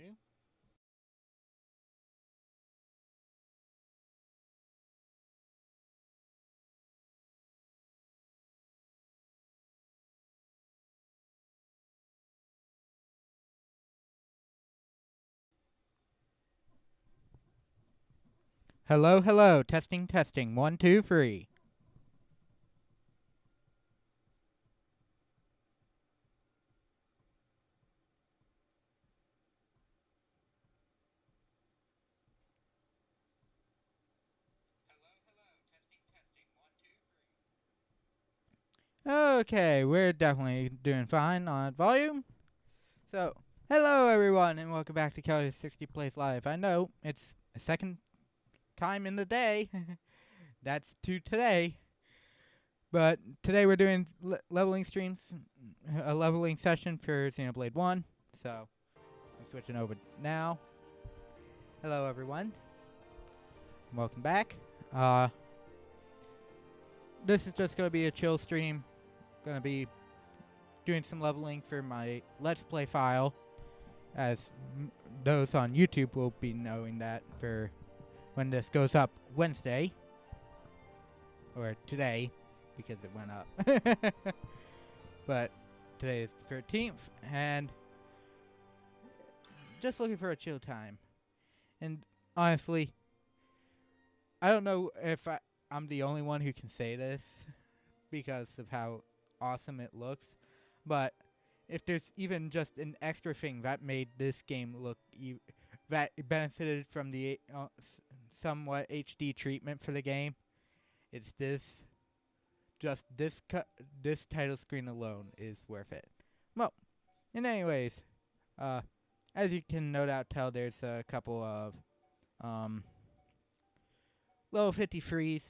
issue. Hello, hello. Testing, testing. 1, 2, 3. Okay, we're definitely doing fine on volume. So, hello everyone, and welcome back to Kelly's 60 Plays Live. I know it's a second time in the day. That's two today. But today we're doing leveling streams, a leveling session for Xenoblade 1. So, I'm switching over now. Hello everyone. Welcome back. This is just going to be a chill stream. Going to be doing some leveling for my Let's Play file, as those on YouTube will be knowing that for when this goes up Wednesday, or today, because it went up. But today is the 13th, and just looking for a chill time. And honestly, I don't know if I'm the only one who can say this because of how awesome it looks, but if there's even just an extra thing that made this game look that benefited from the somewhat HD treatment for the game, it's this. Just this title screen alone is worth it. Well, in anyways, as you can no doubt tell, there's a couple of level 53s.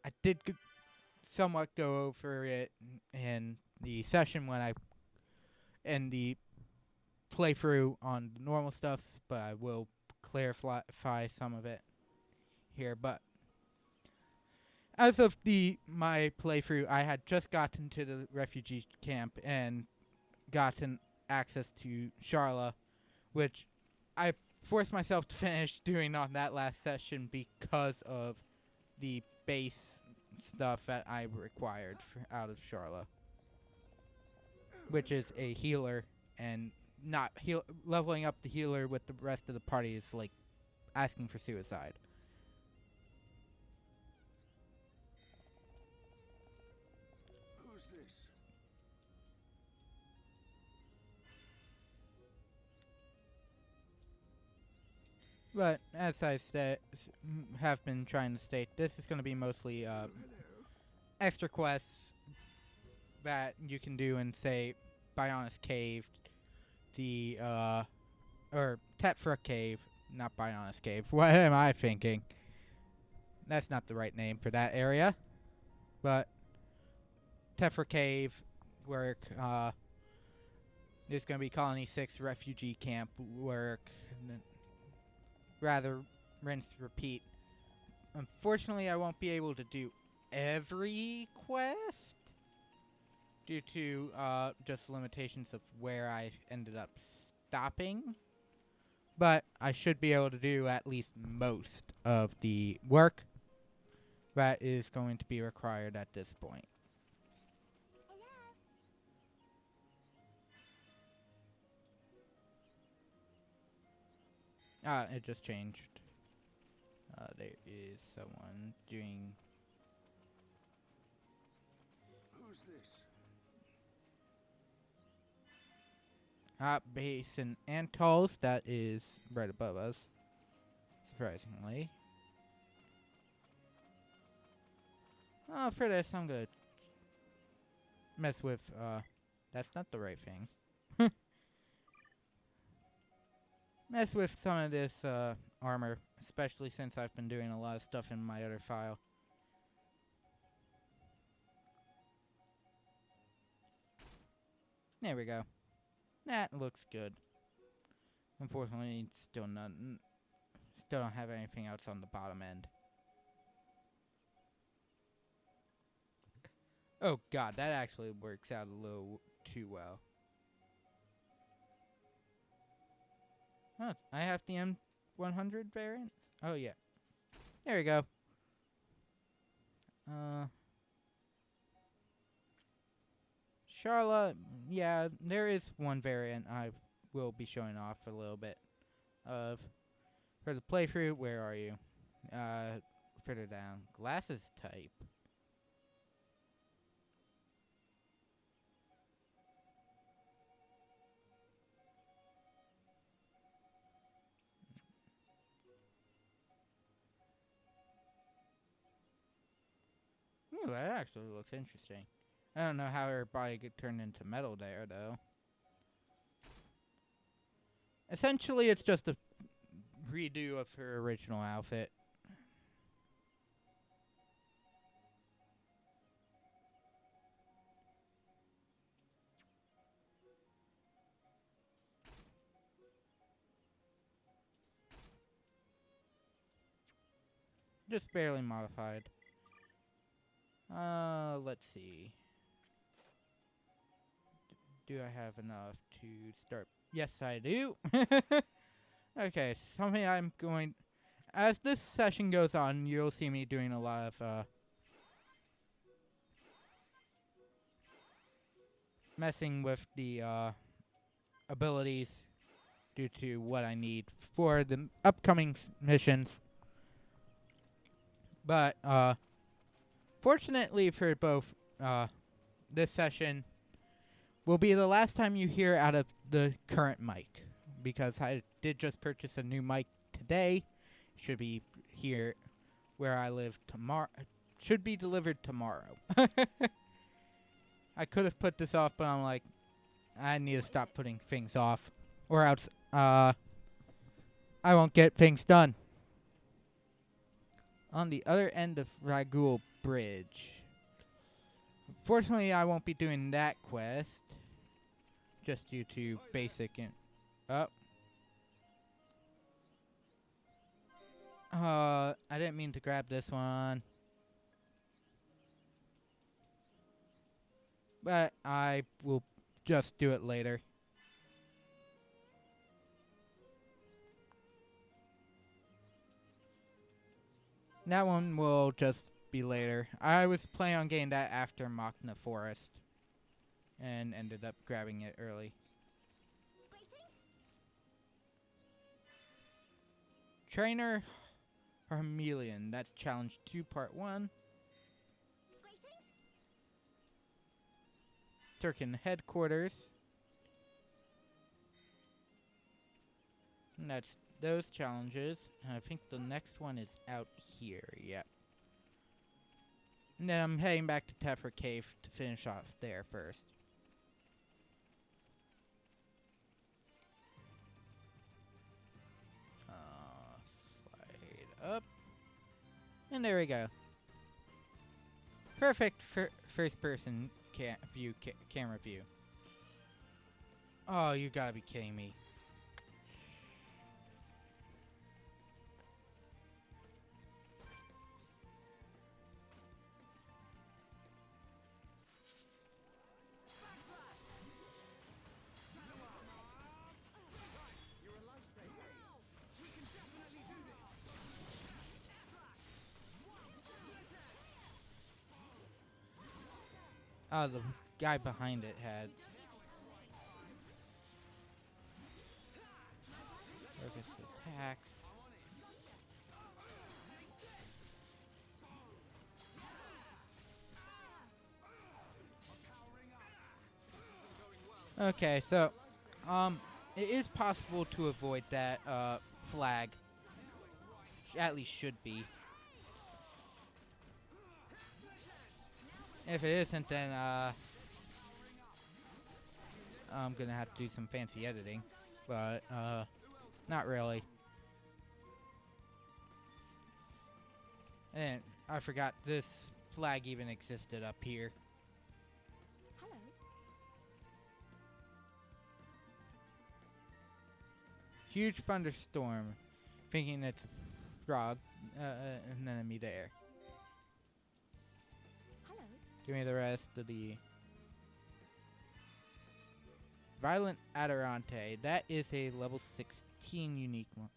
I did somewhat go over it in the session when I in the playthrough on the normal stuff, but I will clarify some of it here. But as of my playthrough, I had just gotten to the refugee camp and gotten access to Charla, which I forced myself to finish doing on that last session because of the base stuff that I required out of Charla, which is a healer, and not leveling up the healer with the rest of the party is like asking for suicide. Who's this? But as I have been trying to state, this is going to be mostly Hello. extra quests that you can do in, say, Bionis Cave, or Tephra Cave, not Bionis Cave. What am I thinking? That's not the right name for that area. But Tephra Cave work, there's going to be Colony 6 refugee camp work, rather rinse repeat. Unfortunately, I won't be able to do every quest due to just limitations of where I ended up stopping. But I should be able to do at least most of the work that is going to be required at this point. It just changed. There is someone doing... Who's this? Base in Antols, that is right above us, surprisingly. For this, I'm gonna mess with, that's not the right thing. Mess with some of this, armor, especially since I've been doing a lot of stuff in my other file. There we go. That looks good. Unfortunately, still don't have anything else on the bottom end. Oh god, that actually works out a little too well. Oh, I have the M100 variant. Oh yeah, there we go. Charlotte. Yeah, there is one variant I will be showing off a little bit of for the playthrough. Where are you? Further down. Glasses type. Ooh, that actually looks interesting. I don't know how her body could turn into metal there, though. Essentially, it's just a redo of her original outfit. Just barely modified. Let's see. Do I have enough to start? Yes, I do. Okay, something I'm going... As this session goes on, you'll see me doing a lot of, messing with the, abilities due to what I need for the upcoming missions. But, fortunately for both, this session will be the last time you hear out of the current mic, because I did just purchase a new mic today. Should be here where I live tomorrow. Should be delivered tomorrow. I could have put this off, but I'm like, I need to stop putting things off, or else I won't get things done. On the other end of Ragul Bridge. Fortunately, I won't be doing that quest, just due to basic I didn't mean to grab this one. But I will just do it later. That one will just be later. I was planning on getting that after Machna Forest, and ended up grabbing it early. Trainer Harmelian. That's challenge 2 part 1. Turkin headquarters. And that's those challenges. And I think the next one is out here. Yep. And then I'm heading back to Tephra Cave to finish off there first. Slide up. And there we go. Perfect first person camera view. Oh, you gotta be kidding me. Oh, the guy behind it had focus attacks. Okay, so it is possible to avoid that flag. At least should be. If it isn't, then I'm gonna have to do some fancy editing, but not really. And I forgot this flag even existed up here. Hello. Huge thunderstorm, thinking it's a frog, an enemy there. Hello. Give me the rest of the Violent Adirante. That is a level 16. 15 unique ones.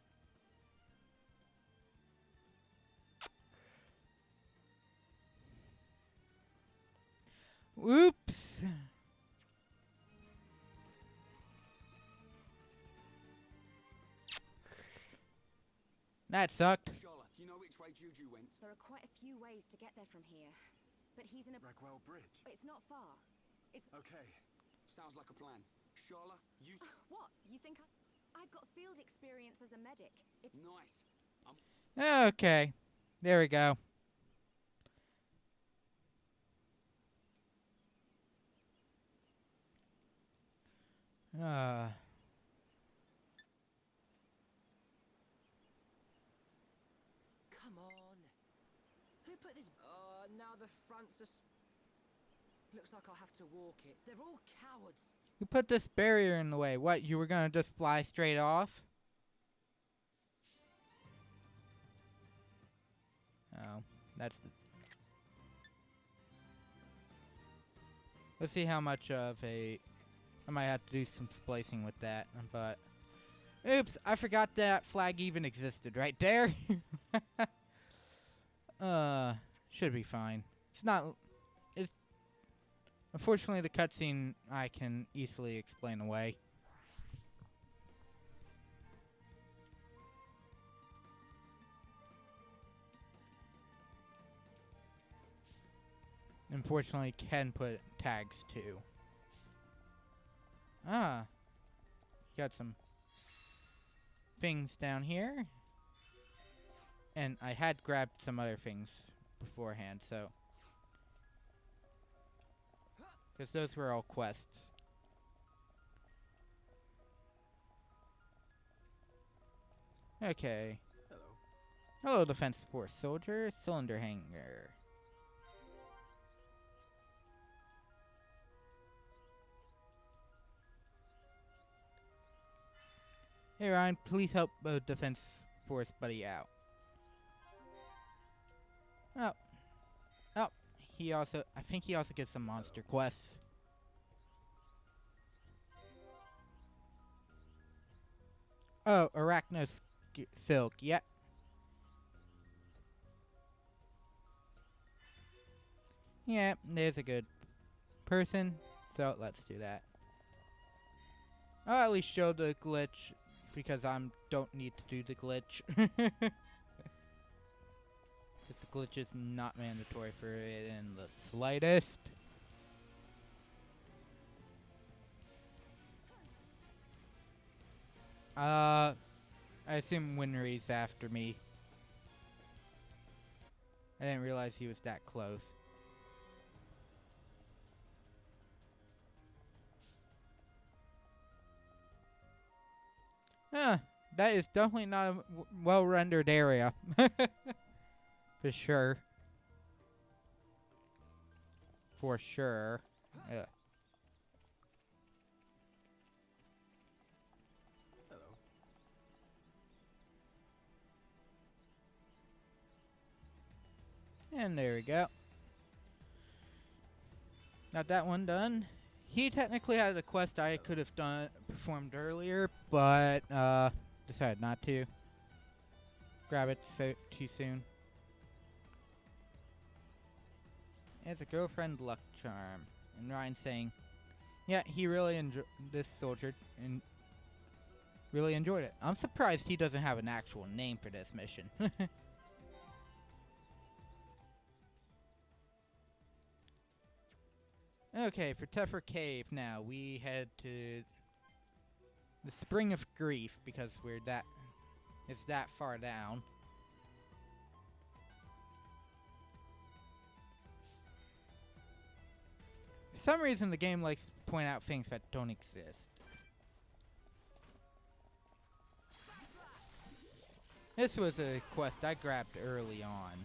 Oops. That sucked. Charlotte, do you know which way Juju went? There are quite a few ways to get there from here. But he's in a... Bragwell Bridge. It's not far. It's... Okay. Sounds like a plan. Charlotte, you... What? You think I've got field experience as a medic. If... Nice. Okay. There we go. Come on. Who put this... now the front's just... Looks like I'll have to walk it. They're all cowards. You put this barrier in the way. What, you were gonna just fly straight off? Oh, that's the... Let's see how much of a... I might have to do some splicing with that, but... Oops, I forgot that flag even existed right there. Should be fine. It's not... It's... Unfortunately, the cutscene I can easily explain away. Unfortunately, can put tags too. Got some things down here. And I had grabbed some other things beforehand, so. Because those were all quests. Okay. Hello. Hello, Defense Force Soldier. Cylinder Hanger. Hey Ryan, please help Defense Force buddy out. Oh. Oh. I think he also gets some monster quests. Oh, Arachno Silk, yep. Yeah, there's a good person. So let's do that. I'll at least show the glitch because I don't need to do the glitch. Because the glitch is not mandatory for it in the slightest. I assume Winry's after me. I didn't realize he was that close. That is definitely not a well-rendered area. For sure. For sure. Yeah. Hello. And there we go. Got that one done. He technically had a quest I could have performed earlier, but decided not to. Grab it too soon. It's a girlfriend luck charm. And Ryan saying, yeah, he really enjoyed this soldier and really enjoyed it. I'm surprised he doesn't have an actual name for this mission. Okay, for Teffer Cave now, we head to the Spring of Grief because it's that far down. For some reason, the game likes to point out things that don't exist. This was a quest I grabbed early on.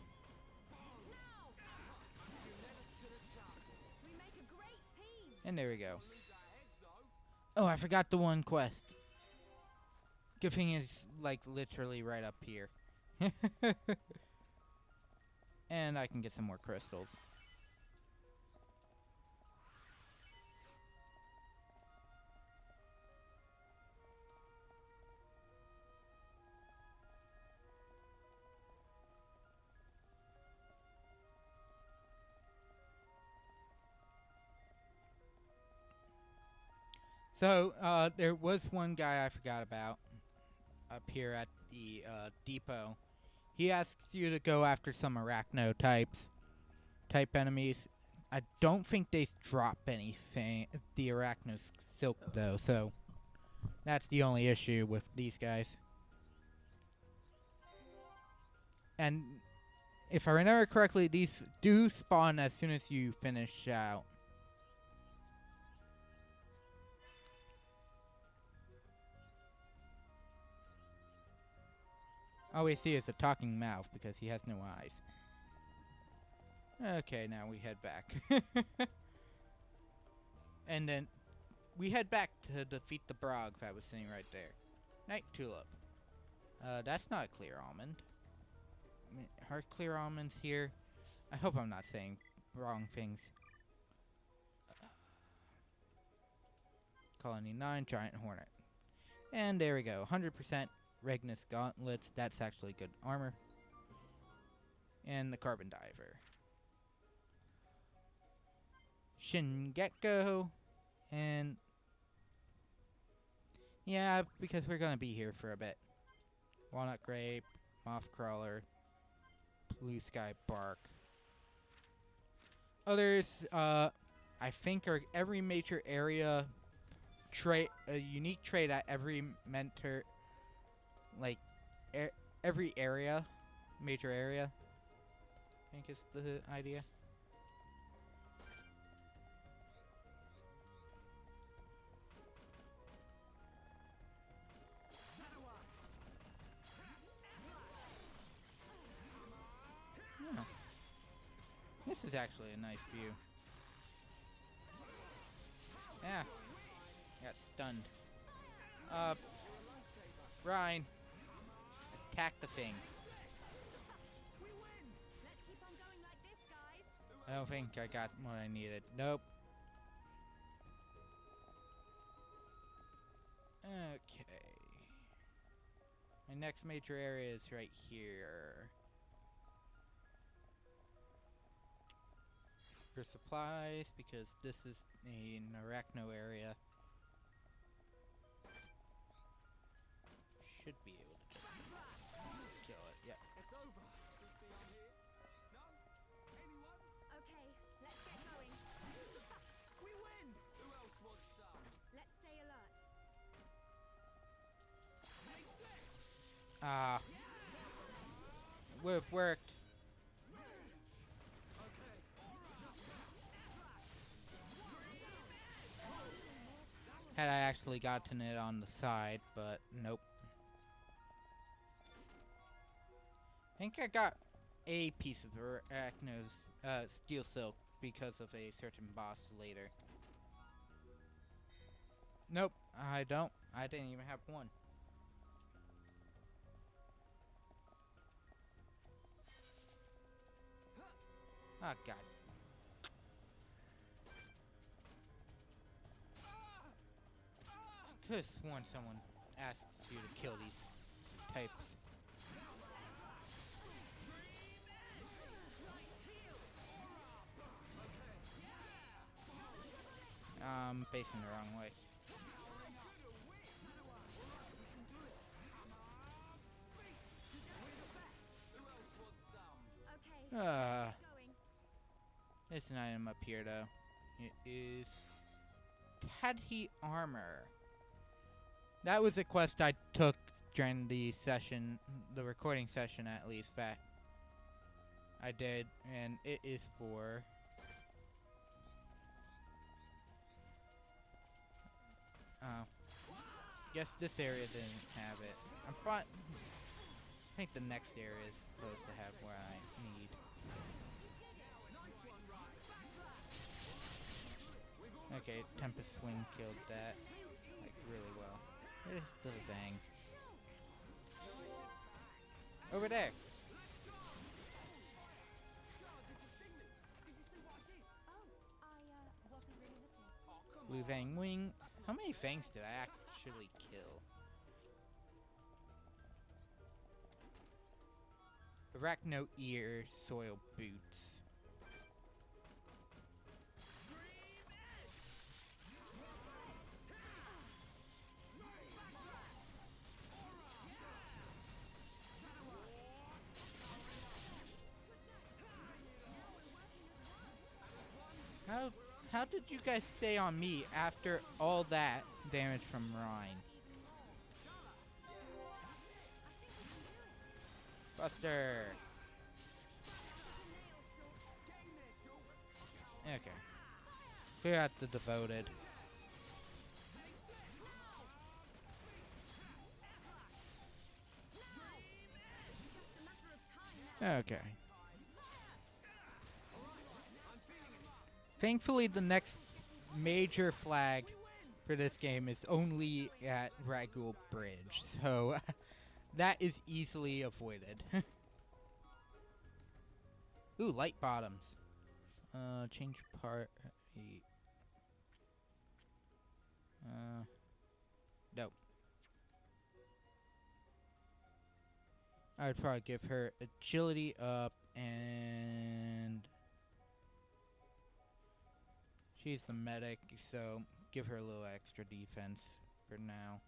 And there we go. Oh, I forgot the one quest. Good thing it's like literally right up here. And I can get some more crystals. So, there was one guy I forgot about up here at the depot. He asks you to go after some arachno type enemies. I don't think they drop anything, the arachno silk though, so that's the only issue with these guys. And if I remember correctly, these do spawn as soon as you finish out. All we see is a talking mouth because he has no eyes. Okay, now we head back. And then we head back to defeat the Brog that was sitting right there. Night Tulip. That's not a clear almond. I mean, are clear almonds here? I hope I'm not saying wrong things. Colony 9, Giant Hornet. And there we go. 100% Regnus Gauntlets. That's actually good armor. And the Carbon Diver. Shingekko. And yeah, because we're gonna be here for a bit. Walnut Grape, Moth Crawler, Blue Sky Bark. Others, I think are every major area trait, a unique trait at every mentor, like every area, major area. I think is the idea. Yeah. This is actually a nice view. Yeah. Got stunned. Ryan. Attack the thing. Let's keep on going like this, guys. I don't think I got what I needed. Nope. Okay. My next major area is right here. For supplies, because this is an arachno area. Should be able to just kill it. Yep. It's over. Still think I'm here? No? Anyone? Okay, let's get going. We win! Who else wants some? Let's stay alert. Take this! Would have worked. Had I actually gotten it on the side, but nope. I think I got a piece of arachno's steel silk because of a certain boss later. Nope, I don't. I didn't even have one. Oh god. Could have sworn someone asks you to kill these types. Facing the wrong way. Okay, let's get going. There's an item up here though. It is Tadhi armor. That was a quest I took during the session, the recording session at least, that I did, and it is for guess this area didn't have it. I think the next area is supposed to have what I need. Okay, Tempest Swing killed that like really well. Where is the thing? Over there. Oh, I wasn't really listening. Blue Fang Wing. How many fangs did I actually kill? Arachno Ear Soil Boots. How did you guys stay on me after all that damage from Rhine? Buster! Okay. Clear out the devoted. Okay. Thankfully, the next major flag for this game is only at Ragul Bridge, so that is easily avoided. Ooh, light bottoms. Change part. Nope. I would probably give her agility up, and she's the medic, so give her a little extra defense for now.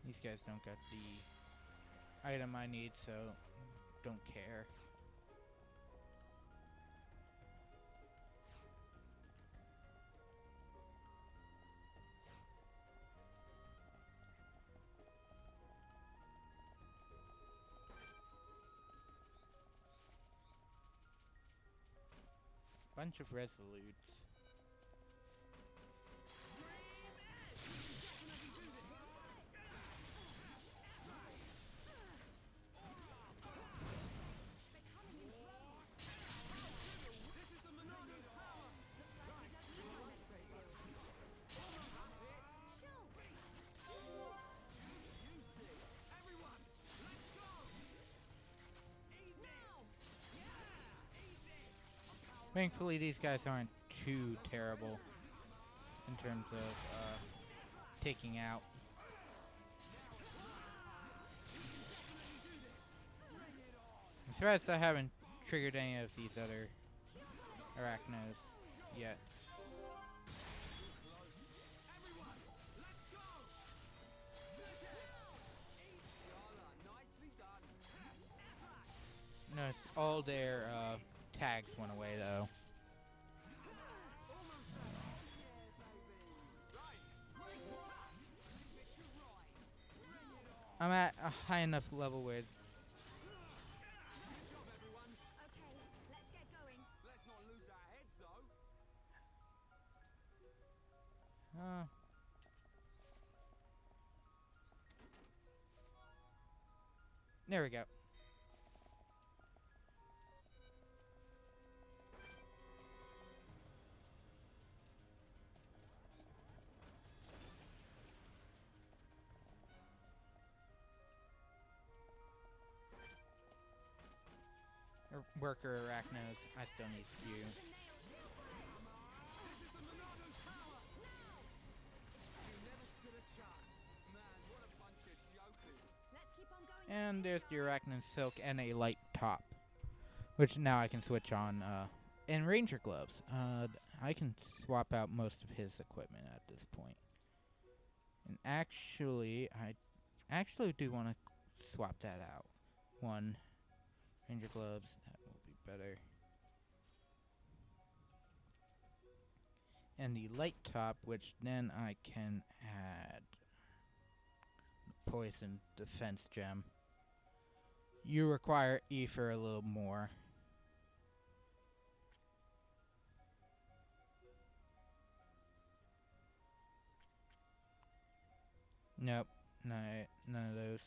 These guys don't got the item I need, so don't care. Bunch of resolutes. Thankfully, these guys aren't too terrible in terms of taking out. I'm surprised I haven't triggered any of these other arachnos yet. Notice all their tags went away though. I'm at a high enough level where Okay, let's get going. Let's not lose our heads, though. there we go. Worker arachnos, I still need you. You never stood a chance. Man, what a bunch of jokers. Let's keep on going. And there's the arachnid silk and a light top, which now I can switch on. And ranger gloves. I can swap out most of his equipment at this point. And actually, I actually do want to swap that out. One ranger gloves, that will be better. And the light top, which then I can add poison defense gem. You require ether a little more. Nope, none of those.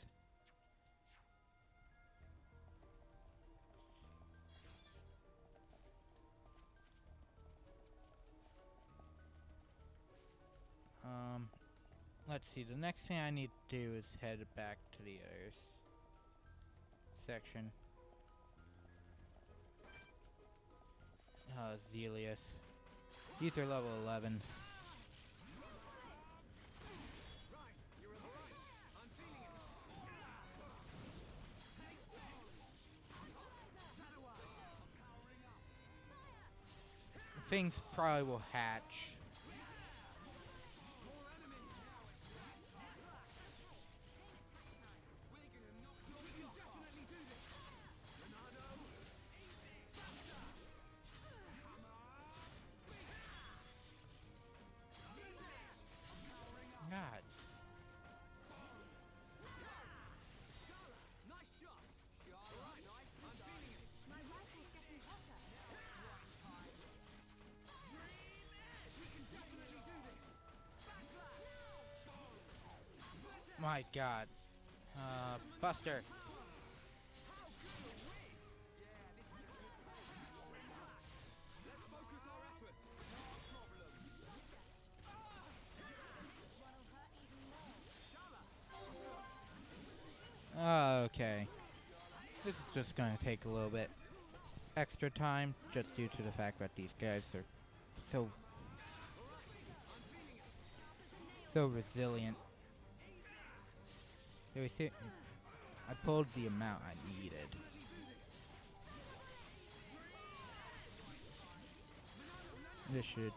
Let's see, the next thing I need to do is head back to the other section. Zelius. These are level 11s. Things probably will hatch. my god. Buster. Let's focus our efforts. No problem. Okay. This is just gonna take a little bit extra time, just due to the fact that these guys are so resilient. So we see, I pulled the amount I needed. This should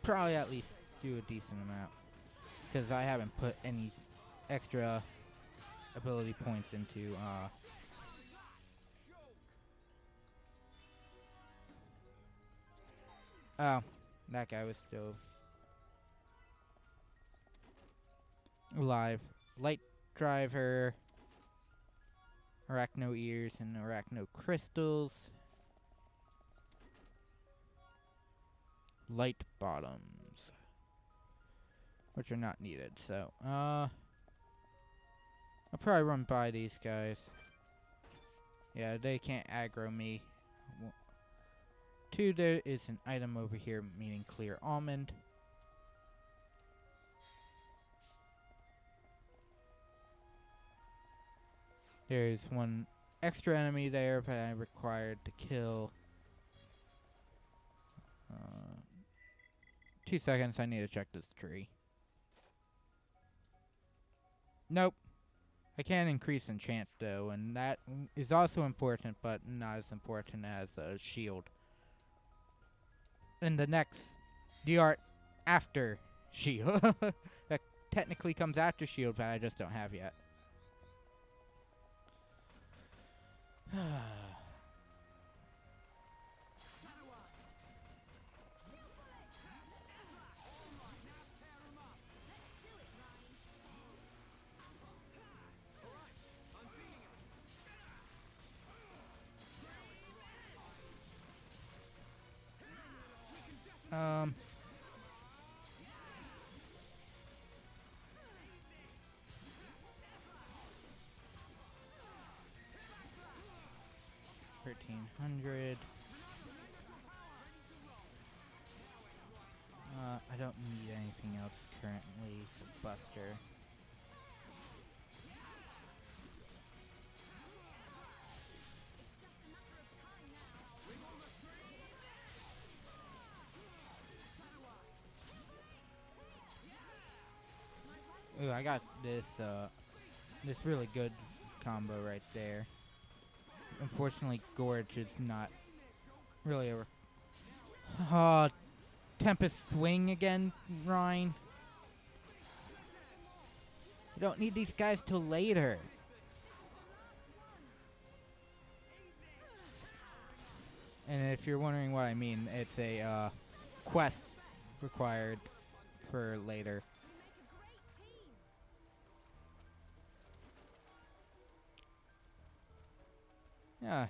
probably at least do a decent amount, because I haven't put any extra ability points into oh, that guy was still alive. Light driver, arachno ears, and arachno crystals. Light bottoms, which are not needed. So, I'll probably run by these guys. Yeah, they can't aggro me. 2, there is an item over here, meaning clear almond. There's one extra enemy there that I required to kill. 2 seconds, I need to check this tree. Nope. I can increase enchant though, and that is also important, but not as important as a shield. And the art after shield. That technically comes after shield, but I just don't have yet. Um. $1,300. I don't need anything else currently, so Buster. Ooh, I got this really good combo right there. Unfortunately, Gorge is not really a... Tempest Swing again, Ryan. You don't need these guys till later. And if you're wondering what I mean, it's a quest required for later. Yeah.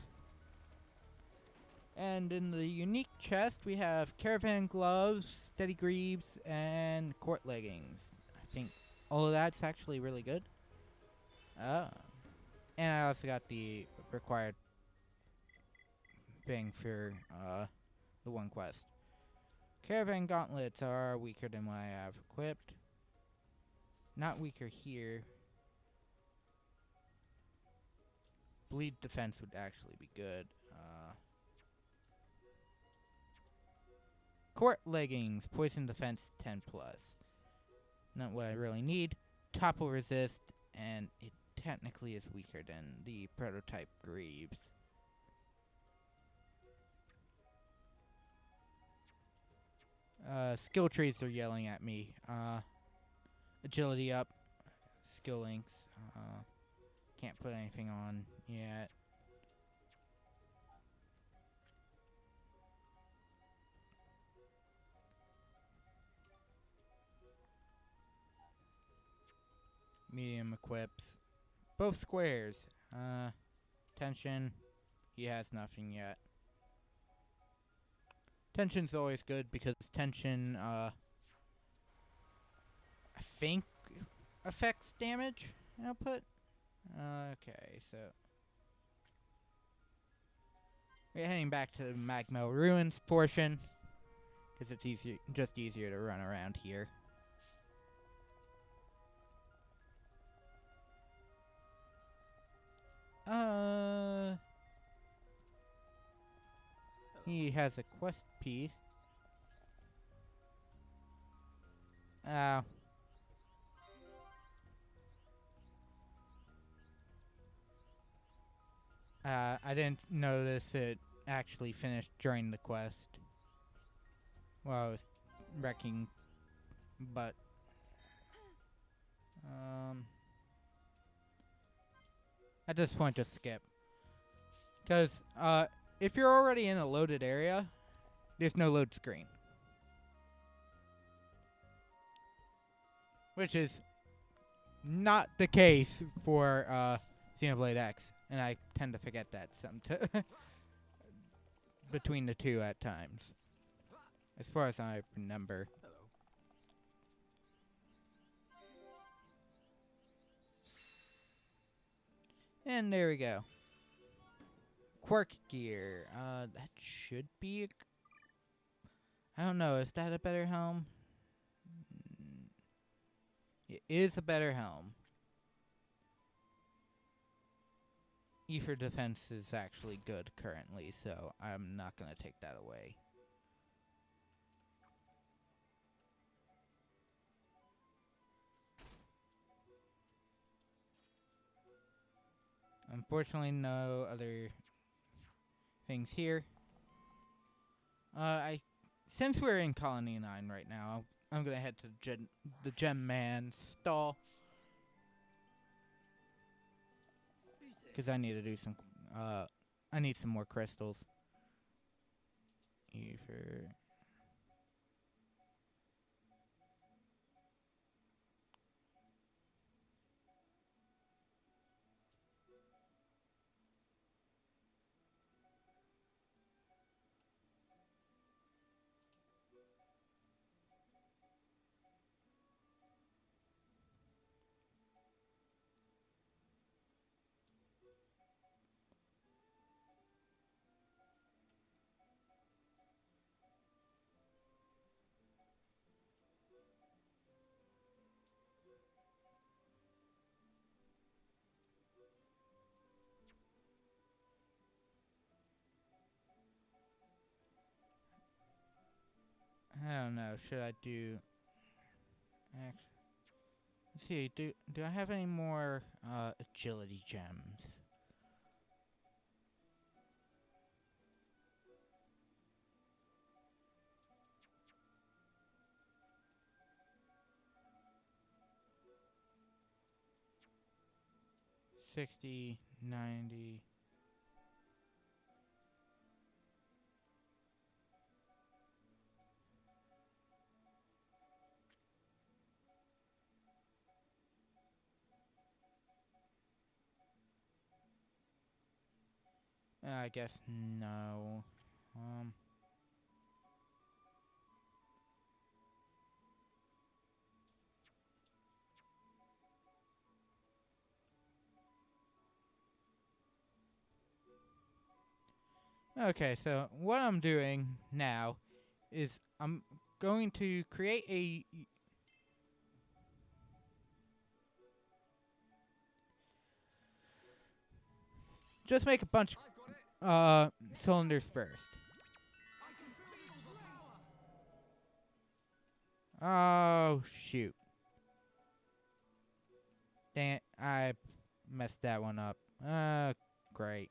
And in the unique chest, we have caravan gloves, steady greaves, and court leggings. I think all of that's actually really good. Oh. And I also got the required thing for the one quest. Caravan gauntlets are weaker than what I have equipped. Not weaker here. Bleed defense would actually be good. Court leggings, poison defense 10+. Not what I really need. Topple resist, and it technically is weaker than the prototype greaves. Skill trees are yelling at me. Agility up. Skill links. Can't put anything on yet. Medium equips. Both squares. Tension. He has nothing yet. Tension's always good because tension, I think affects damage output. Okay, so we're heading back to the Magma Ruins portion because it's just easier to run around here. He has a quest piece. Oh. I didn't notice it actually finished during the quest. While I was wrecking, but at this point just skip. Because if you're already in a loaded area, there's no load screen. Which is not the case for Xenoblade X. And I tend to forget that between the two at times. As far as I remember. And there we go. Quark gear. That should be I don't know, is that a better helm? It is a better helm. E for defense is actually good currently, so I'm not going to take that away. Unfortunately, no other things here. Since we're in Colony 9 right now, I'm going to head to the Gem Man stall. Because I need to do some, I need some more crystals. Ether. I don't know. Should I do? Let's see. Do I have any more agility gems? $60, $90. I guess no. Okay, so what I'm doing now is I'm going to create a just make a bunch cylinders first. Oh shoot. Dang it, I messed that one up. Great.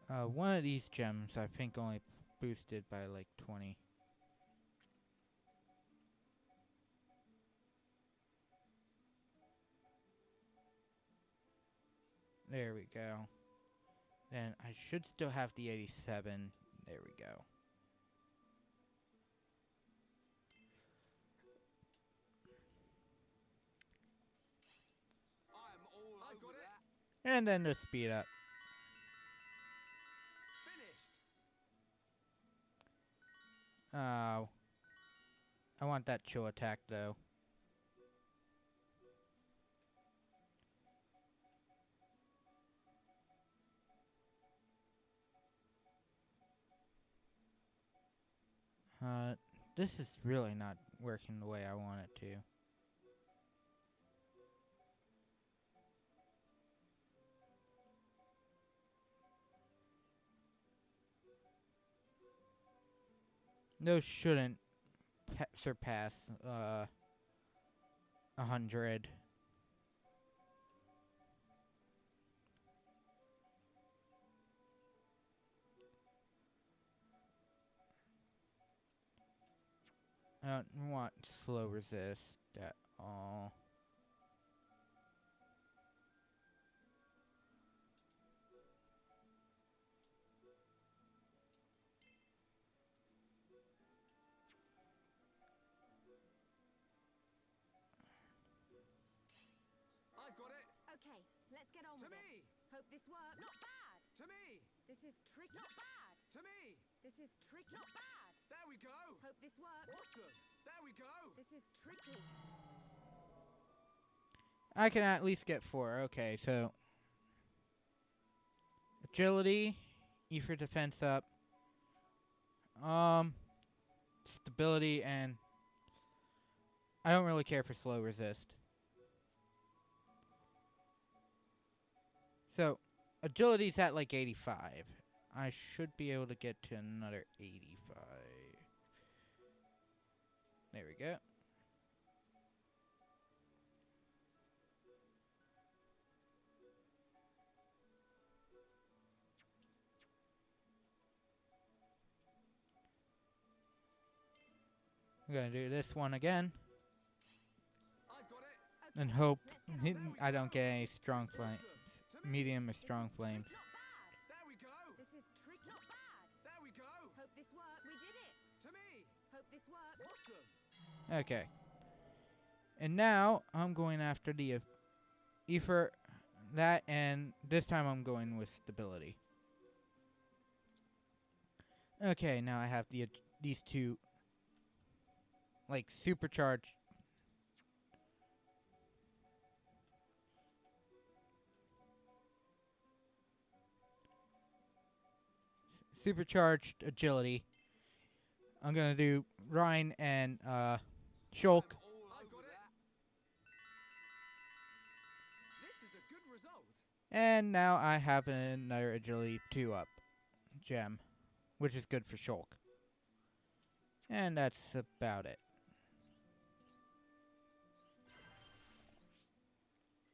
One of these gems I think only boosted by like 20. There we go. Then I should still have the 87. There we go. I'm all I've over got it. that. And then the speed up. Finished. Oh. I want that chill attack though. This is really not working the way I want it to. Those shouldn't surpass 100. I don't want slow resist at all. I've got it. Okay, let's get on To with me. it. Hope this works. Not bad. To me. This is trick. Not bad. To me. This is trick. Not bad. There we go. Hope this works. Awesome. There we go. This is tricky. I can at least get 4. Okay, so agility, E for defense up. Stability, and I don't really care for slow resist. So agility's at like 85. I should be able to get to another 85. There we go. I'm gonna do this one again I've got it. Okay, and hope let's get on with it. I don't get any strong flame, To me. medium or This strong is trick. flames. Not bad. There we go. This is trick. Not bad. There we go. Hope this works. We did it. To me. Hope this works. Awesome. Okay. And now I'm going after the E for that, and this time I'm going with stability. Okay, now I have these two like supercharged supercharged agility. I'm gonna do Rhine and Shulk, All I've over got it. that. This is a good result. and now I have another agility 2 up gem, which is good for Shulk. And that's about it.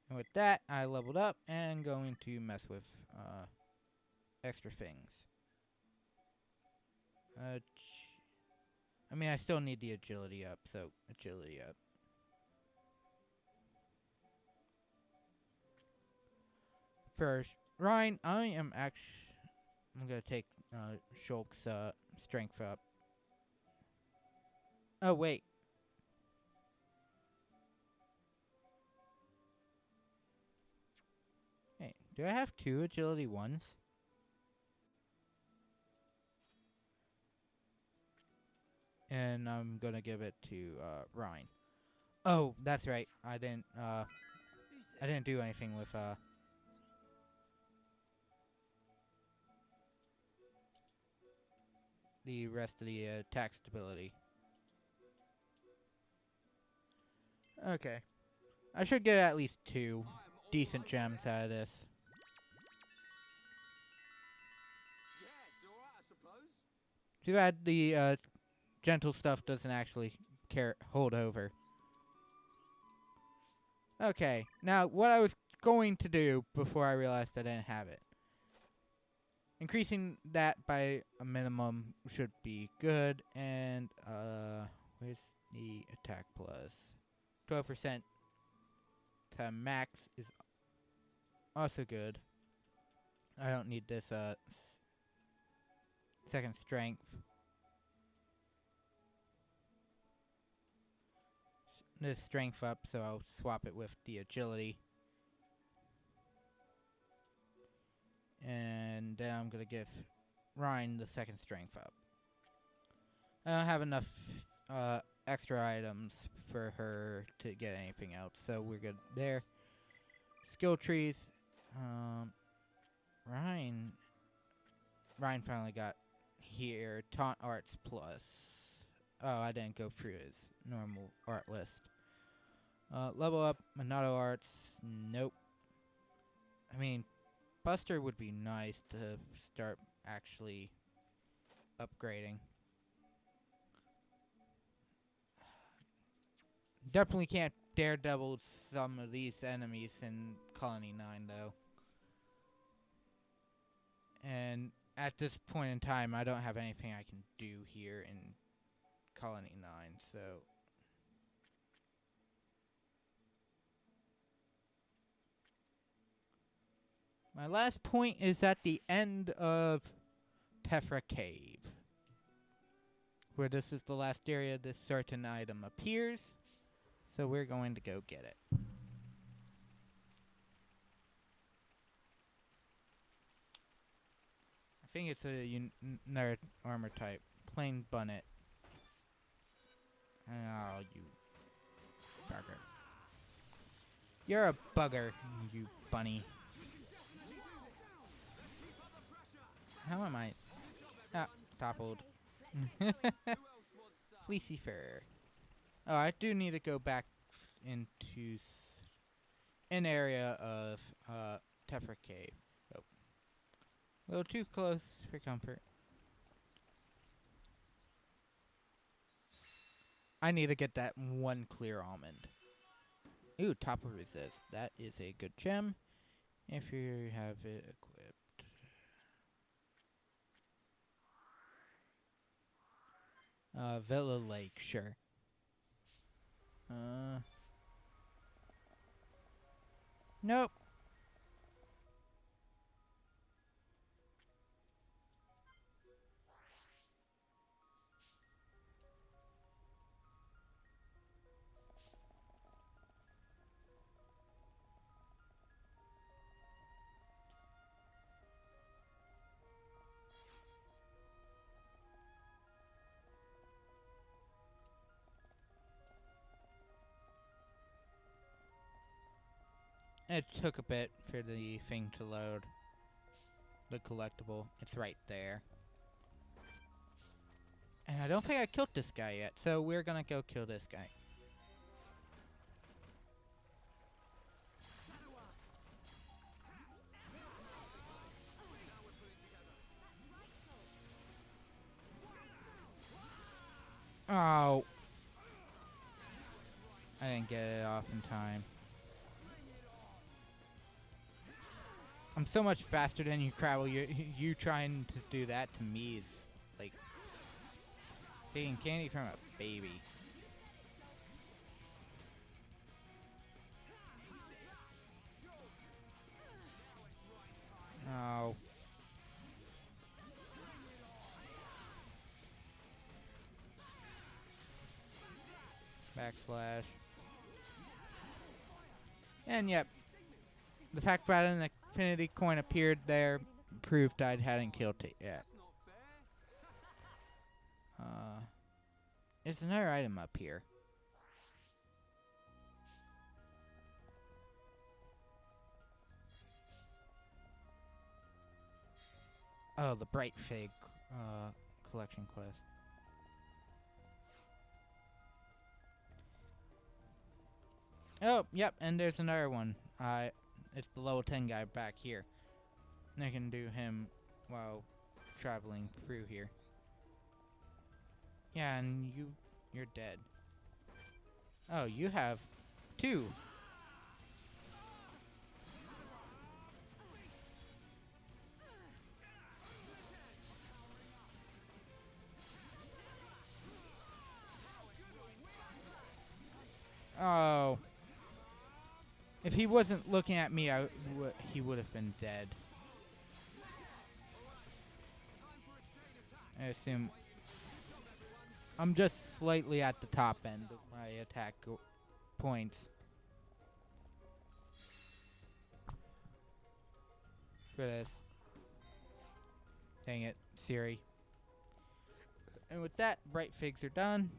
And with that, I leveled up and going to mess with extra things. I mean, I still need the agility up, so agility up. First, Ryan, I'm gonna take Shulk's strength up. Oh wait. Hey, do I have 2 agility 1s? And I'm gonna give it to Ryan. Oh, that's right. I didn't do anything with the rest of the attack stability. Okay. I should get at least 2 decent gems out of this. Yeah, it's all right, I suppose. Too bad the gentle stuff doesn't actually hold over. Okay, now what I was going to do before I realized I didn't have it. Increasing that by a minimum should be good, and where's the attack plus? 12% to max is also good. I don't need this second strength. This strength up, so I'll swap it with the agility. And then I'm gonna give Ryan the second strength up. I don't have enough extra items for her to get anything else, so we're good there. Skill trees. Ryan finally got here. Taunt Arts Plus. Oh, I didn't go through his normal art list. Level up Monado Arts. Nope. I mean, Buster would be nice to start actually upgrading. Definitely can't Daredevil some of these enemies in Colony 9, though. And at this point in time, I don't have anything I can do here in Colony 9, so... My last point is at the end of Tephra Cave, where this is the last area this certain item appears. So we're going to go get it. I think it's a nerd armor type. Plain bunnet. Oh, you bugger. You're a bugger, you bunny. How am I? Ah, toppled. Fleecy fur. Oh, I do need to go back into an area of Tephra Cave. Oh. A little too close for comfort. I need to get that one clear almond. Ooh, Topper Resist. That is a good gem if you have it equipped. Villa Lake, sure. Nope. It took a bit for the thing to load. The collectible. It's right there. And I don't think I killed this guy yet, so we're gonna go kill this guy. Oh. I didn't get it off in time. I'm so much faster than you, Crabble. You trying to do that to me is like taking candy from a baby. Oh. Backslash. And yep. The fact that an infinity coin appeared there proved I hadn't killed it yet. There's another item up here. Oh, the Bright Fig collection quest. Oh, yep, and there's another one. It's the level 10 guy back here. I can do him while traveling through here. Yeah, and you're dead. Oh, you have 2. Oh. If he wasn't looking at me, he would have been dead. I assume I'm just slightly at the top end of my attack points. For this. Dang it, Siri. And with that, bright figs are done.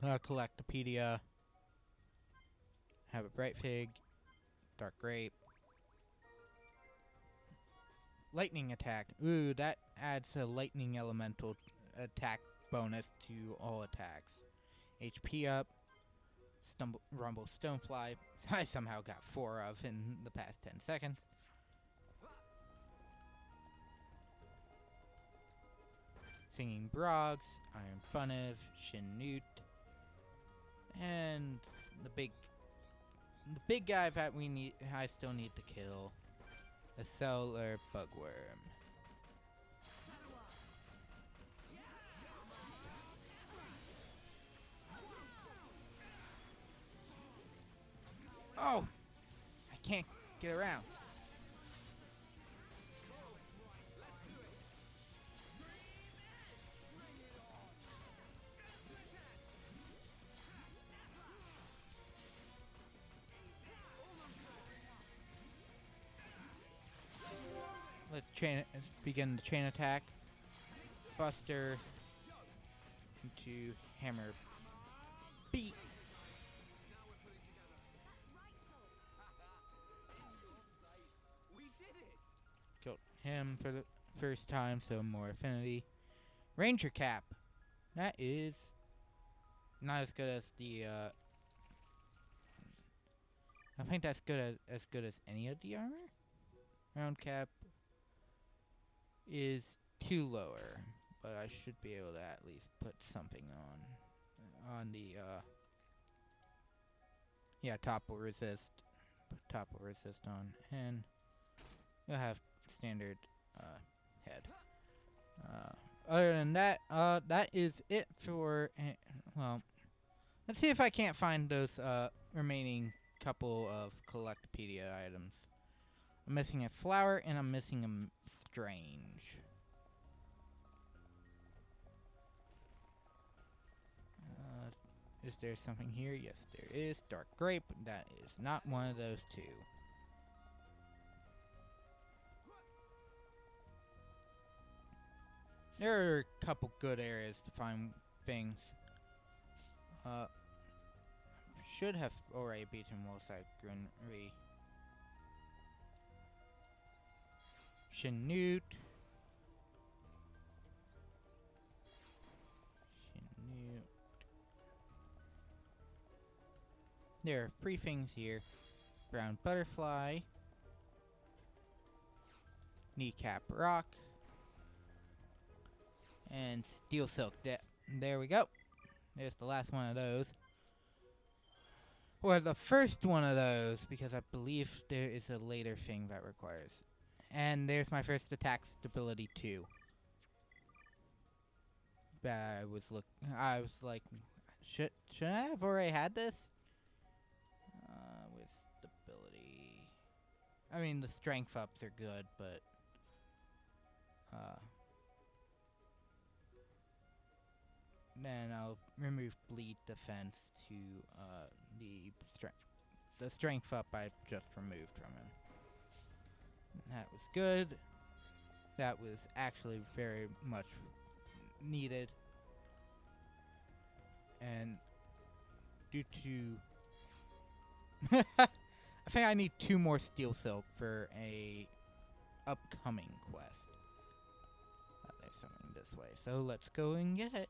Collectopedia. Have a bright fig. Dark grape. Lightning attack. Ooh, that adds a lightning elemental attack bonus to all attacks. HP up. Rumble Stonefly. I somehow got 4 of in the past 10 seconds. Singing Brogs. Iron Funev. Shinute. And the big guy that I still need to kill. The Cellular Bugworm. Oh! I can't get around. Let's begin the chain attack. Buster into Hammer Beat. We did it! Killed him for the first time, so more affinity. Ranger Cap. That is not as good as the I think that's as good as any of the armor. Round Cap is 2 lower, but I should be able to at least put something on the yeah, topple resist. Put topple resist on, and you'll have standard head. Other than that, that is it for well, let's see if I can't find those remaining couple of Collectopedia items. I'm missing a flower and I'm missing a strange. Is there something here? Yes, there is. Dark grape. That is not one of those two. There are a couple good areas to find things. Should have already beaten Wolfside Grunry. Shinute. There are 3 things here. Brown Butterfly. Kneecap Rock. And Steel Silk. There we go. There's the last one of those. Or the first one of those, because I believe there is a later thing that requires. And there's my first attack stability 2. I was like, should I have already had this? With stability. I mean, the strength ups are good, but then I'll remove bleed defense to the strength up I just removed from him. That was good. That was actually very much needed. And due to I think I need 2 more Steel Silk for a upcoming quest. There's something this way, so let's go and get it.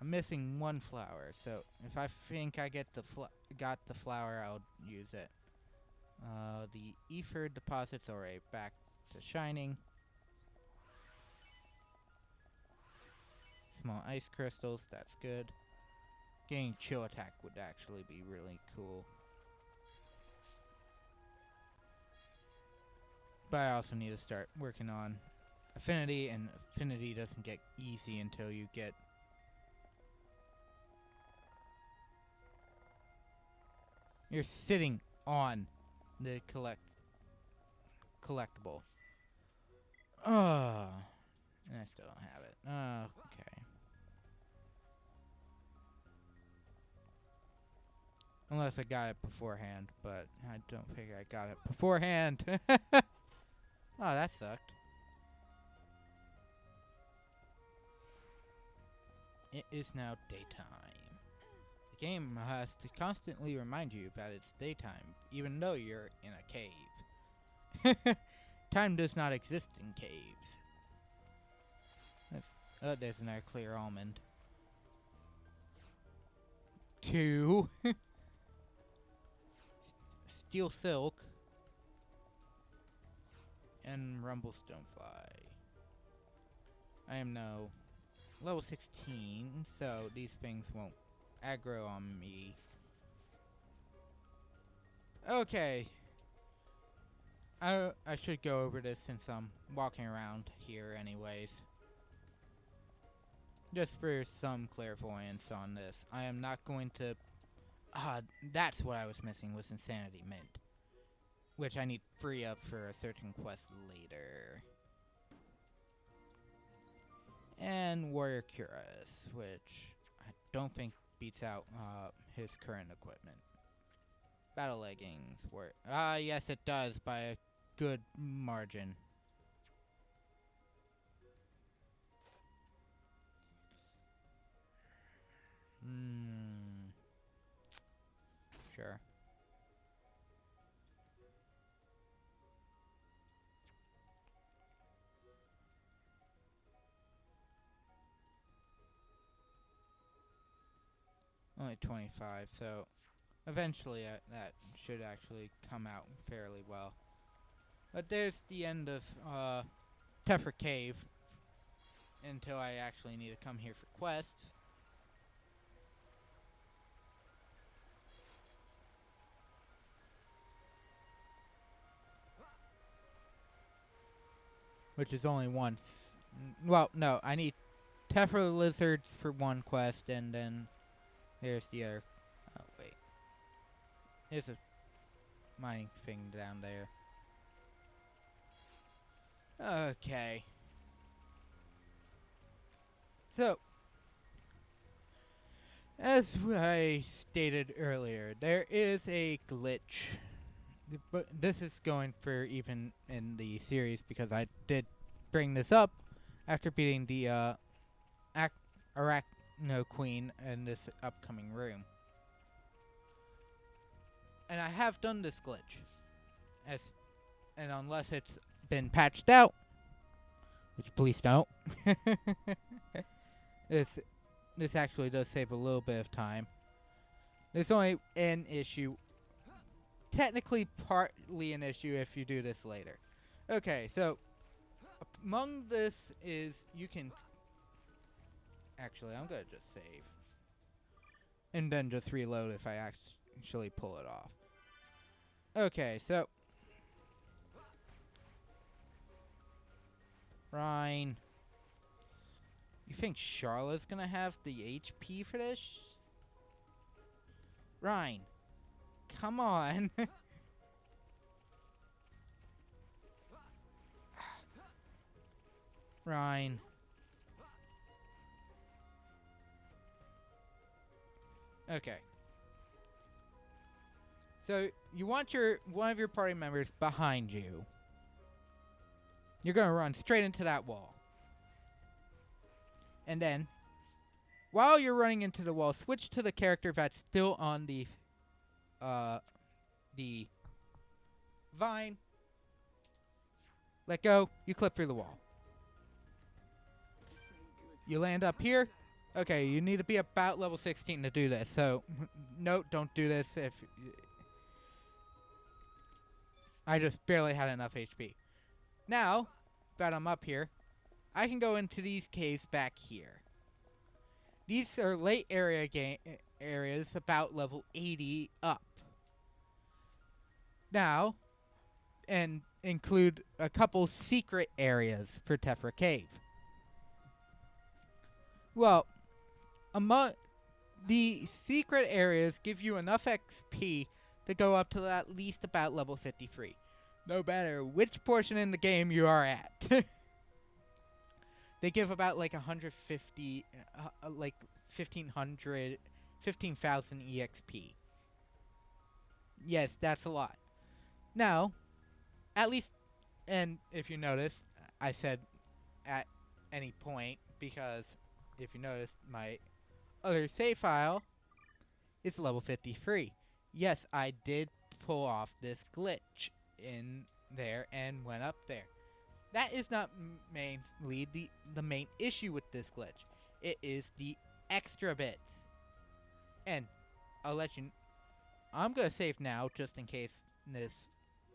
I'm missing 1 flower, so if I think I got the flower, I'll use it. The ether deposits already back to shining. Small ice crystals, that's good. Getting chill attack would actually be really cool. But I also need to start working on affinity, and affinity doesn't get easy until you get you're sitting on the collectible. I still don't have it. Oh, okay. Unless I got it beforehand, but I don't think I got it beforehand. Oh, that sucked. It is now daytime. The game has to constantly remind you that it's daytime, even though you're in a cave. Time does not exist in caves. Oh, there's another clear almond. 2. Steel silk. And rumble stonefly. I am now level 16, so these things won't aggro on me. Okay. I should go over this since I'm walking around here anyways. Just for some clairvoyance on this. I am not going to... that's what I was missing, was Insanity Mint. Which I need free up for a certain quest later. And Warrior Cuirass, which I don't think beats out his current equipment. Battle leggings were yes it does by a good margin. Sure. Only 25, so eventually that should actually come out fairly well. But there's the end of Tefra Cave until I actually need to come here for quests. Which is only once. Well, no, I need Tefra lizards for one quest, and then there's the other. Oh, wait. There's a mining thing down there. Okay. So, as I stated earlier, there is a glitch. But this is going for even in the series because I did bring this up after beating the Arachno Queen in this upcoming room. And I have done this glitch. And unless it's been patched out, which please don't, this actually does save a little bit of time. There's only an issue. Technically partly an issue if you do this later. Okay, so among this is you can... Actually, I'm going to just save. And then just reload if I actually pull it off. Okay, so... Rhine. You think Charlotte's going to have the HP for this? Rhine. Come on. Rhine. Okay. So you want one of your party members behind you. You're gonna run straight into that wall. And then, while you're running into the wall, switch to the character that's still on the vine. Let go. You clip through the wall. You land up here. Okay, you need to be about level 16 to do this. So, no, don't do this if... I just barely had enough HP. Now, that I'm up here, I can go into these caves back here. These are late areas about level 80 up. Now, and include a couple secret areas for Tefra Cave. Well, among the secret areas give you enough XP to go up to at least about level 53. No matter which portion in the game you are at. They give about like 150, like 1,500, 15,000 EXP. Yes, that's a lot. Now, at least, and if you notice, I said at any point because if you notice, my other save file is level 53. Yes, I did pull off this glitch in there and went up there. That is not mainly the main issue with this glitch. It is the extra bits. And I'll let you... I'm going to save now just in case this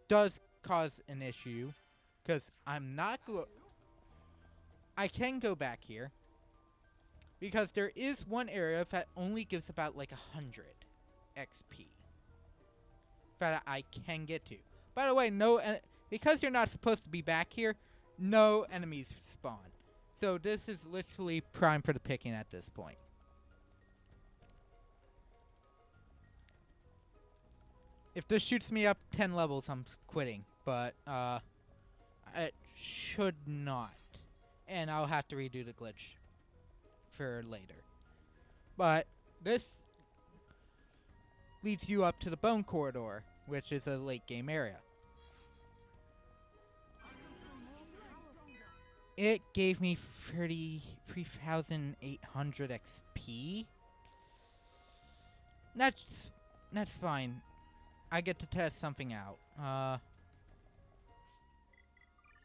does cause an issue. Because I'm not going... I can go back here. Because there is one area that only gives about like 100 XP. That I can get to. By the way, because you're not supposed to be back here, no enemies spawn. So this is literally prime for the picking at this point. If this shoots me up 10 levels, I'm quitting. But, it should not. And I'll have to redo the glitch for later. But this leads you up to the Bone Corridor, which is a late game area. It gave me 33,800 XP. That's fine. I get to test something out.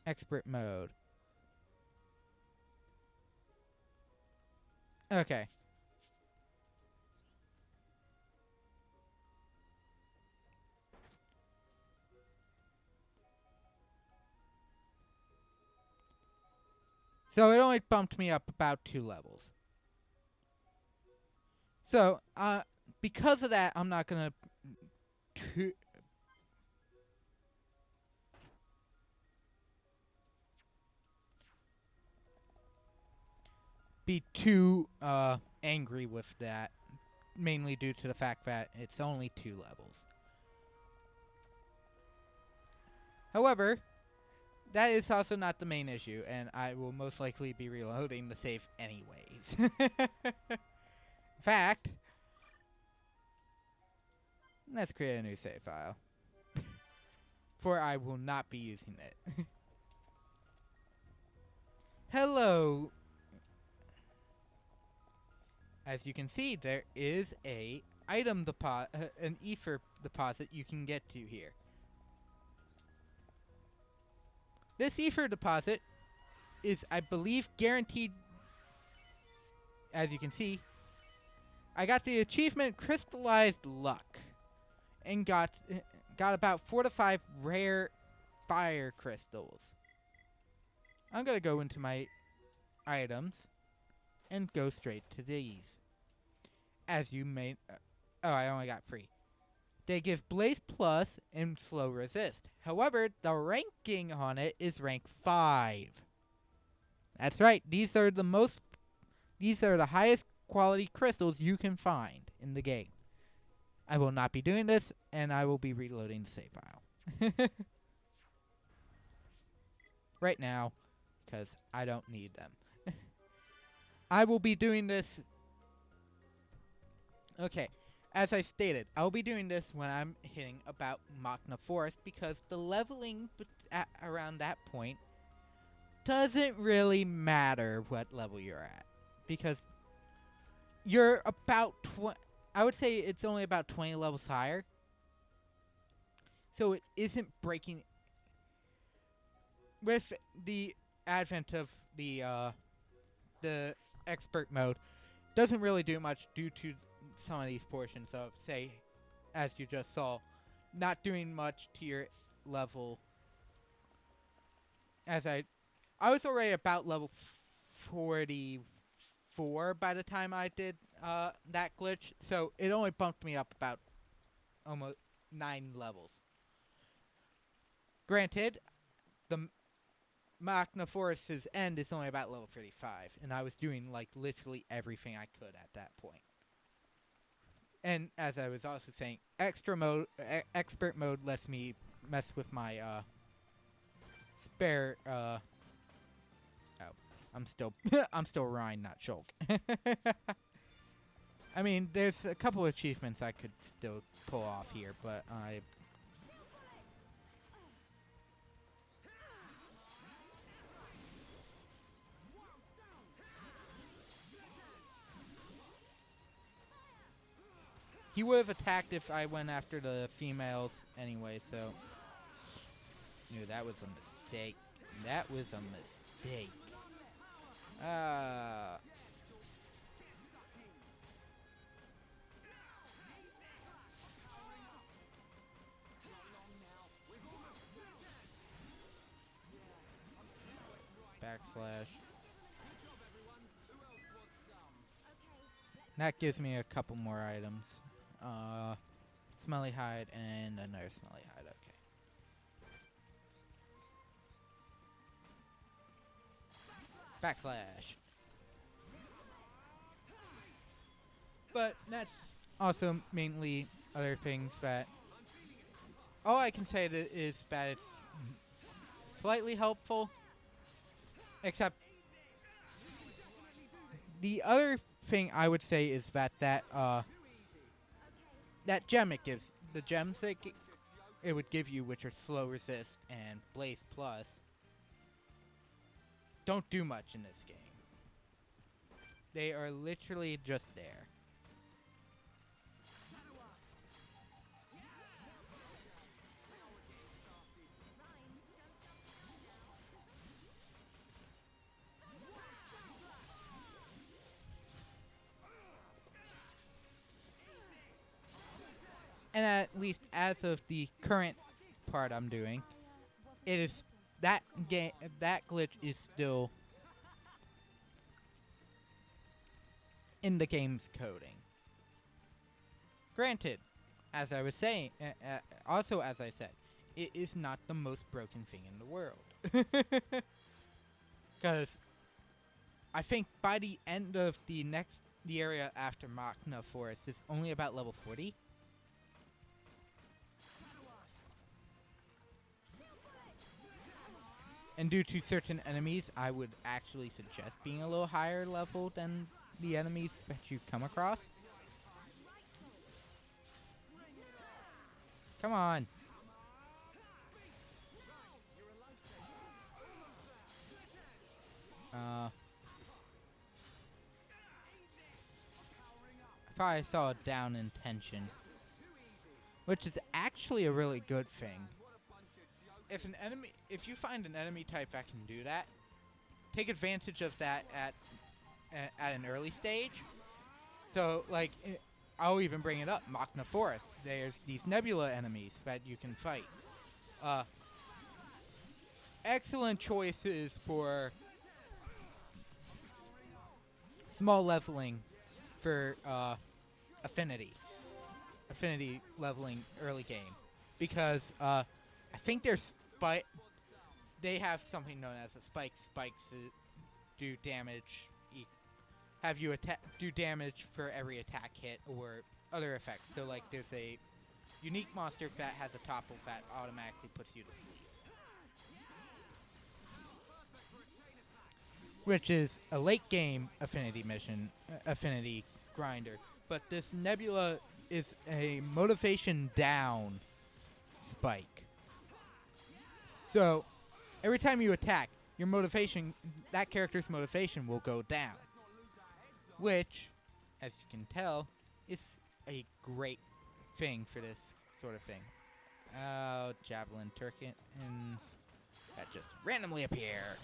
Expert mode. Okay. So it only bumped me up about 2 levels. So, because of that, I'm not gonna be too angry with that, mainly due to the fact that it's only 2 levels. However, that is also not the main issue, and I will most likely be reloading the save anyways. In fact, let's create a new save file. For I will not be using it. Hello. As you can see, there is a item deposit, an ether deposit you can get to here. This ether deposit is, I believe, guaranteed. As you can see, I got the achievement Crystallized Luck and got about 4 to 5 rare fire crystals. I'm going to go into my items and go straight to these. As you may... oh, I only got 3. They give Blaze Plus and Slow Resist. However, the ranking on it is rank 5. That's right. These are the highest quality crystals you can find in the game. I will not be doing this, and I will be reloading the save file. Right now, because I don't need them. I will be doing this... okay. As I stated, I'll be doing this when I'm hitting about Machna Forest because the leveling around that point doesn't really matter what level you're at. Because you're about... I would say it's only about 20 levels higher. So it isn't breaking... with the advent of the expert mode, doesn't really do much due to some of these portions of, say, as you just saw, not doing much to your level. As I was already about level 44 by the time I did that glitch, so it only bumped me up about almost 9 levels. Granted, the Machna Forest's end is only about level 35, and I was doing like literally everything I could at that point. And as I was also saying, expert mode lets me mess with my spare I'm still I'm still Rhine, not Shulk. I mean, there's a couple achievements I could still pull off here, but I he would have attacked if I went after the females anyway, so knew that was a mistake. That was a mistake. Backslash. That gives me a couple more items. Smelly hide and another smelly hide. Okay. Backslash. But that's also mainly other things that. All I can say is that it's slightly helpful. Except the other thing I would say is that that gem it gives, the gems that it would give you, which are slow resist and blaze plus, don't do much in this game. They are literally just there. And at least as of the current part I'm doing, it is that glitch is still in the game's coding. Granted, as I was saying, also as I said, it is not the most broken thing in the world. Because I think by the end of the area after Machna Forest is only about level 40. And due to certain enemies, I would actually suggest being a little higher level than the enemies that you come across. Come on. I thought I saw a down intention, which is actually a really good thing. If you find an enemy type that can do that, take advantage of that at an early stage. So, like, I'll even bring it up. Machna Forest. There's these nebula enemies that you can fight. Excellent choices for small leveling for affinity leveling early game, because I think there's they have something known as a spike. Spikes do damage, have you do damage for every attack hit or other effects. So like there's a unique monster that has a topple that automatically puts you to sleep, which is a late game affinity mission, affinity grinder. But this nebula is a motivation down spike. So every time you attack, your motivation, that character's motivation will go down, which, as you can tell, is a great thing for this sort of thing. Oh, Javelin Turkins that just randomly appear.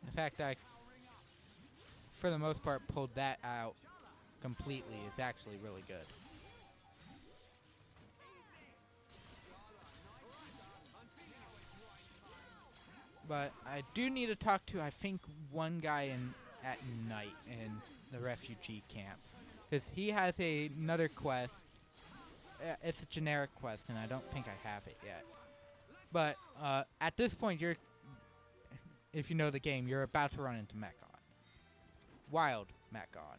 The fact I, for the most part, pulled that out completely is actually really good. But I do need to talk to, I think, one guy at night in the refugee camp, because he has another quest. It's a generic quest, and I don't think I have it yet. But at this point, if you know the game, you're about to run into Mechon. Wild Mechon.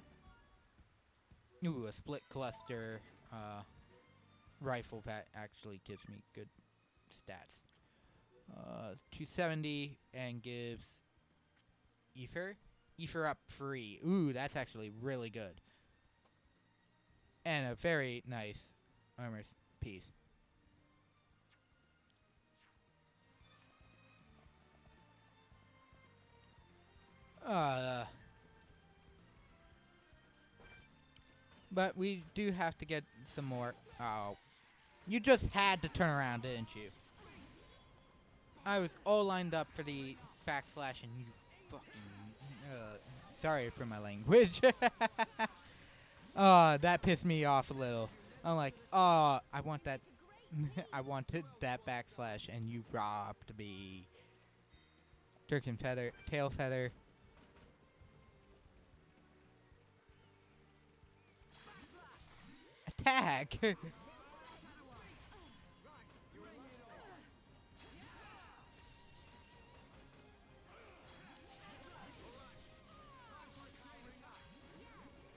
Ooh, a split cluster rifle that actually gives me good stats. 270 and gives Ether up free. Ooh, that's actually really good. And a very nice armor piece. But we do have to get some more. Oh. You just had to turn around, didn't you? I was all lined up for the backslash and you fucking... sorry for my language. That pissed me off a little. I'm like, I want that... I wanted that backslash and you robbed me. Turkin feather, tail feather. Attack!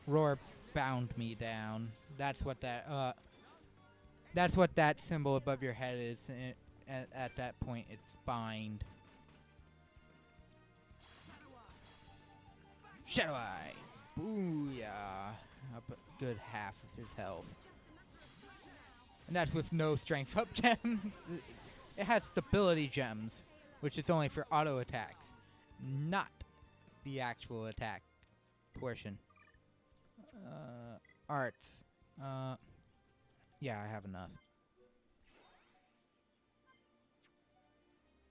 Roar bound me down. That's what that symbol above your head is. At that point, it's bind. Shadow Eye! Booyah! Up a good half of his health. And that's with no strength up gems. It has stability gems, which is only for auto attacks, not the actual attack portion. Arts. Yeah, I have enough.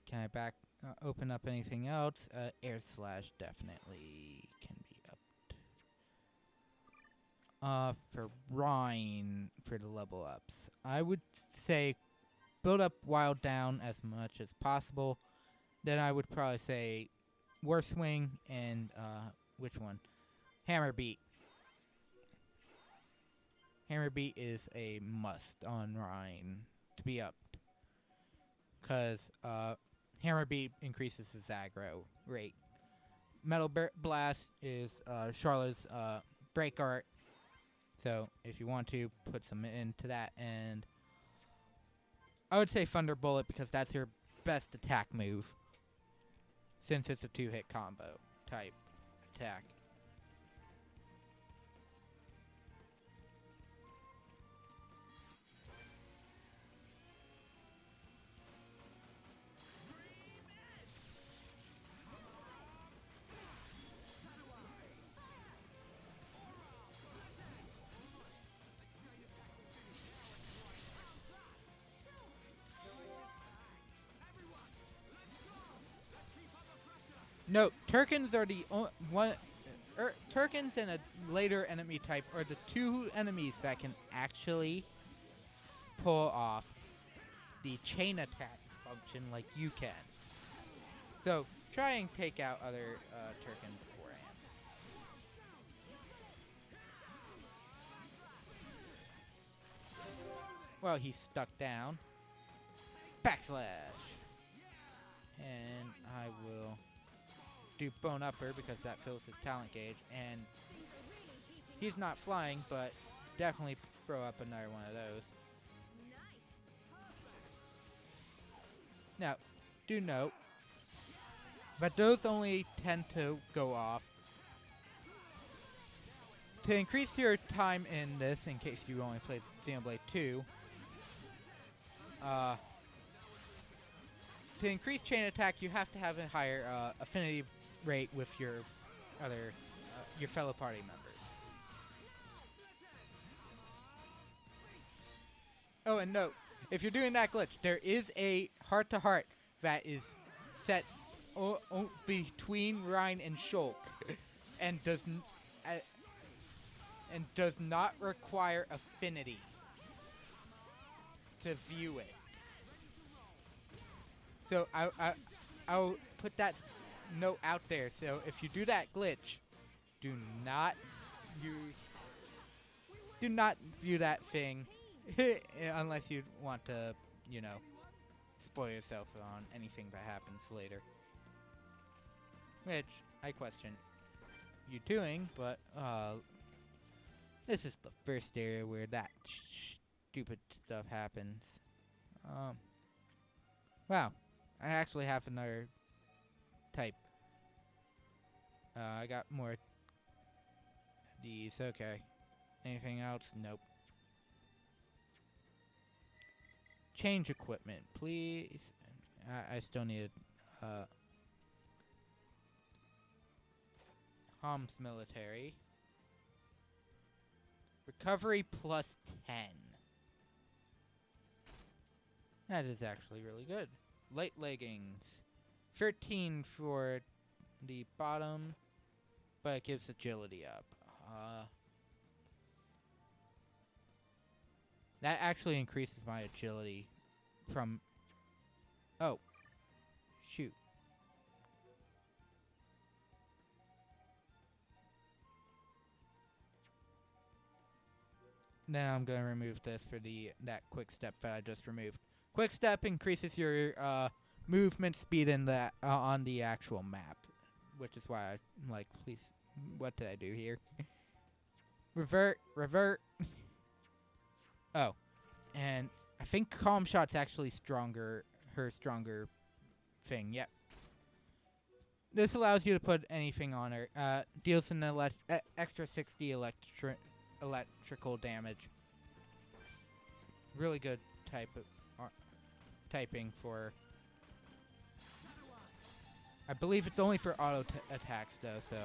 Can I open up anything else? Air Slash definitely can be upped. For Rhine, for the level ups, I would say build up Wild Down as much as possible. Then I would probably say War Swing and, which one? Hammer Beat. Hammer Beat is a must on Rhine to be upped. Because Hammer Beat increases his aggro rate. Metal Blast is Charlotte's break art. So if you want to, put some into that. And I would say Thunderbolt because that's your best attack move. Since it's a 2-hit combo type attack. Note, Turkins are the one. Turkins and a later enemy type are the two enemies that can actually pull off the chain attack function like you can. So try and take out other Turkins beforehand. Well, he's stuck down. Backslash. And I will do Bone Upper because that fills his talent gauge. And he's not flying, but definitely throw up another one of those. Now, do note, but those only tend to go off. To increase your time in this, in case you only played Xenoblade 2, to increase chain attack, you have to have a higher affinity rate with your other, your fellow party members. Oh, and note, if you're doing that glitch, there is a heart-to-heart that is set between Rhine and Shulk, and does not require affinity to view it. So I'll put that note out there. So if you do that glitch, do not view that thing unless you want to, spoil yourself on anything that happens later. Which, I question you doing, but, this is the first area where that stupid stuff happens. Wow. I actually have another type. I got more these. Okay. Anything else? Nope. Change equipment, please. I still need Homs military. Recovery plus 10. That is actually really good. Light leggings. 13 for the bottom, but it gives agility up. That actually increases my agility from... Oh. Shoot. Now I'm gonna remove this for that quick step that I just removed. Quick step increases your movement speed in the on the actual map, which is why I'm like, please, what did I do here? Revert. Oh, and I think Calm Shot's actually stronger. Her stronger thing. Yep. This allows you to put anything on her. Deals an extra 60 electrical damage. Really good typing for. I believe it's only for auto attacks though, so.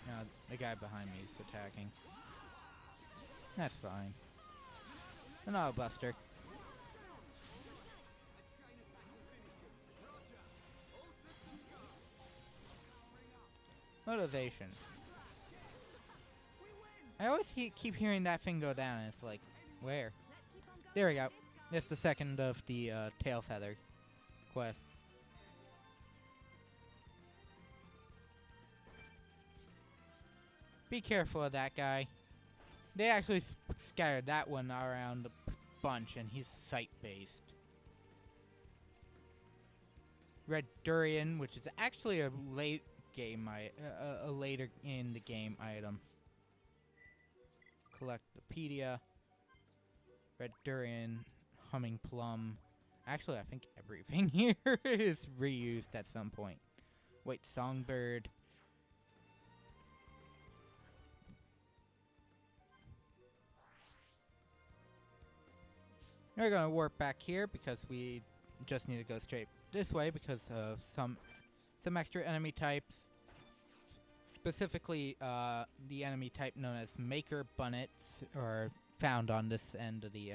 Now the guy behind me is attacking. That's fine. An auto buster. Motivation. I always keep hearing that thing go down, and it's like, where? There we go. It's the second of the tail feather quest. Be careful of that guy. They actually scattered that one around a bunch, and he's sight-based. Red Durian, which is actually a late game, a later in the game item. Collectopedia. Red Durian, Humming Plum. Actually, I think everything here is reused at some point. White Songbird. We're gonna warp back here because we just need to go straight this way because of some extra enemy types. Specifically, the enemy type known as Maker Bunnets are found on this end of the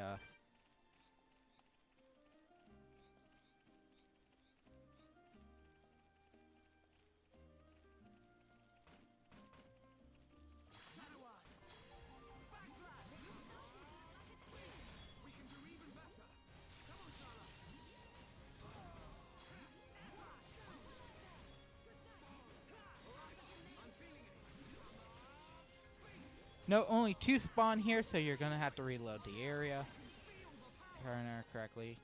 No, only 2 spawn here, so you're gonna have to reload the area. If I remember correctly.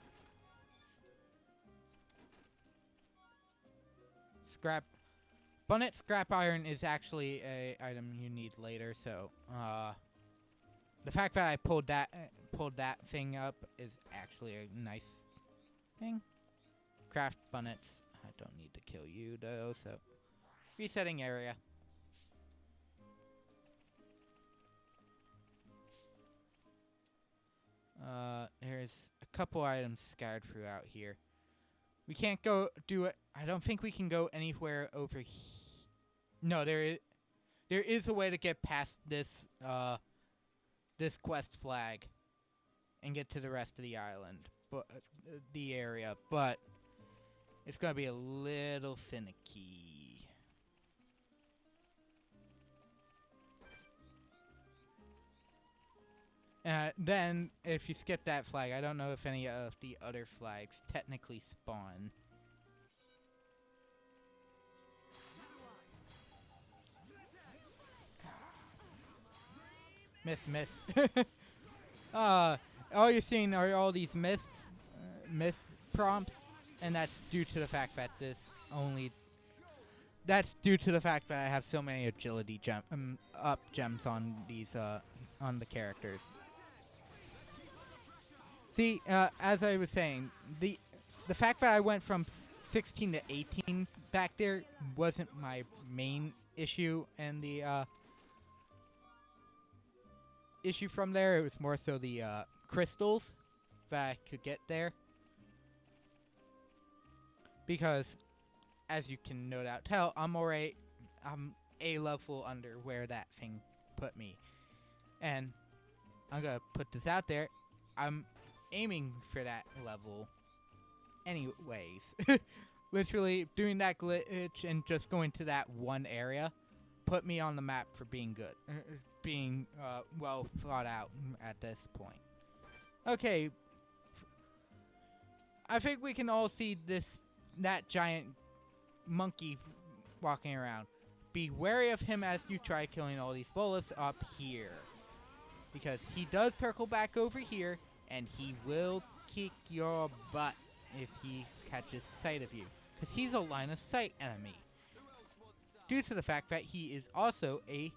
Bunnet scrap iron is actually a item you need later, so the fact that I pulled that thing up is actually a nice thing. Craft bunnets. I don't need to kill you though, so resetting area. There's a couple items scattered throughout here. We can't go do it. I don't think we can go anywhere over here. No, there is a way to get past this this quest flag and get to the rest of the island, but the area, but it's gonna be a little finicky. Then, if you skip that flag, I don't know if any of the other flags technically spawn. Miss. all you're seeing are all these miss prompts, and that's due to the fact that that's due to the fact that I have so many agility up gems on these on the characters. See, as I was saying, the fact that I went from 16 to 18 back there wasn't my main issue, and the issue from there, it was more so the crystals that I could get there. Because, as you can no doubt tell, I'm a level under where that thing put me. And I'm gonna put this out there, I'm aiming for that level anyways. Literally, doing that glitch and just going to that one area put me on the map for being good. Being well thought out at this point. Okay. I think we can all see that giant monkey walking around. Be wary of him as you try killing all these bullets up here. Because he does circle back over here, and he will kick your butt if he catches sight of you. Because he's a line of sight enemy. Due to the fact that he is also a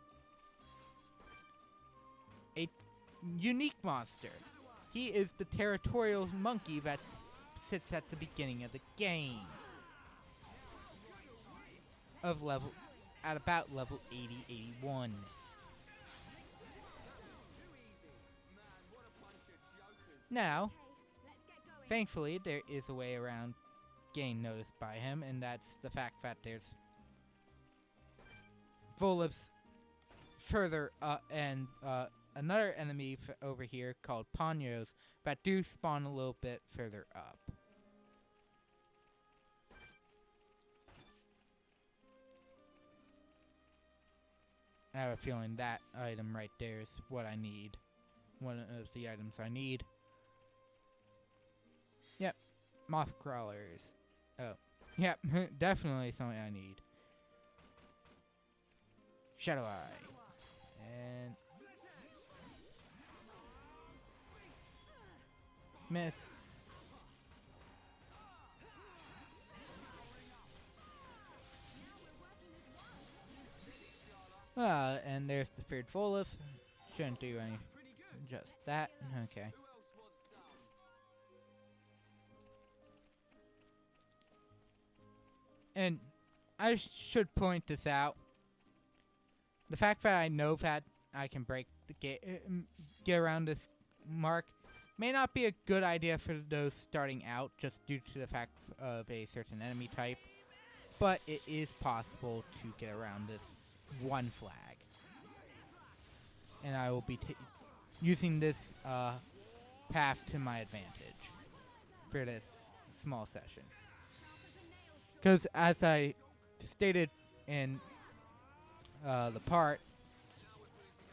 unique monster. He is the territorial monkey that sits at the beginning of the game. At about level 80, 81. Now, Okay, let's get going. thankfully, there is a way around getting noticed by him, and that's the fact that there's Volibs further and another enemy over here called Ponyos that do spawn a little bit further up. I have a feeling that item right there is what I need. One of the items I need. Yep, moth crawlers. Oh, yep, definitely something I need. Shadow Eye. And miss. And there's the third Volif. Shouldn't do any. Just that. Okay. And I should point this out. The fact that I know that I can break the get around this mark may not be a good idea for those starting out, just due to the fact of a certain enemy type. But it is possible to get around this one flag. And I will be using this path to my advantage for this small session. Because as I stated in the part,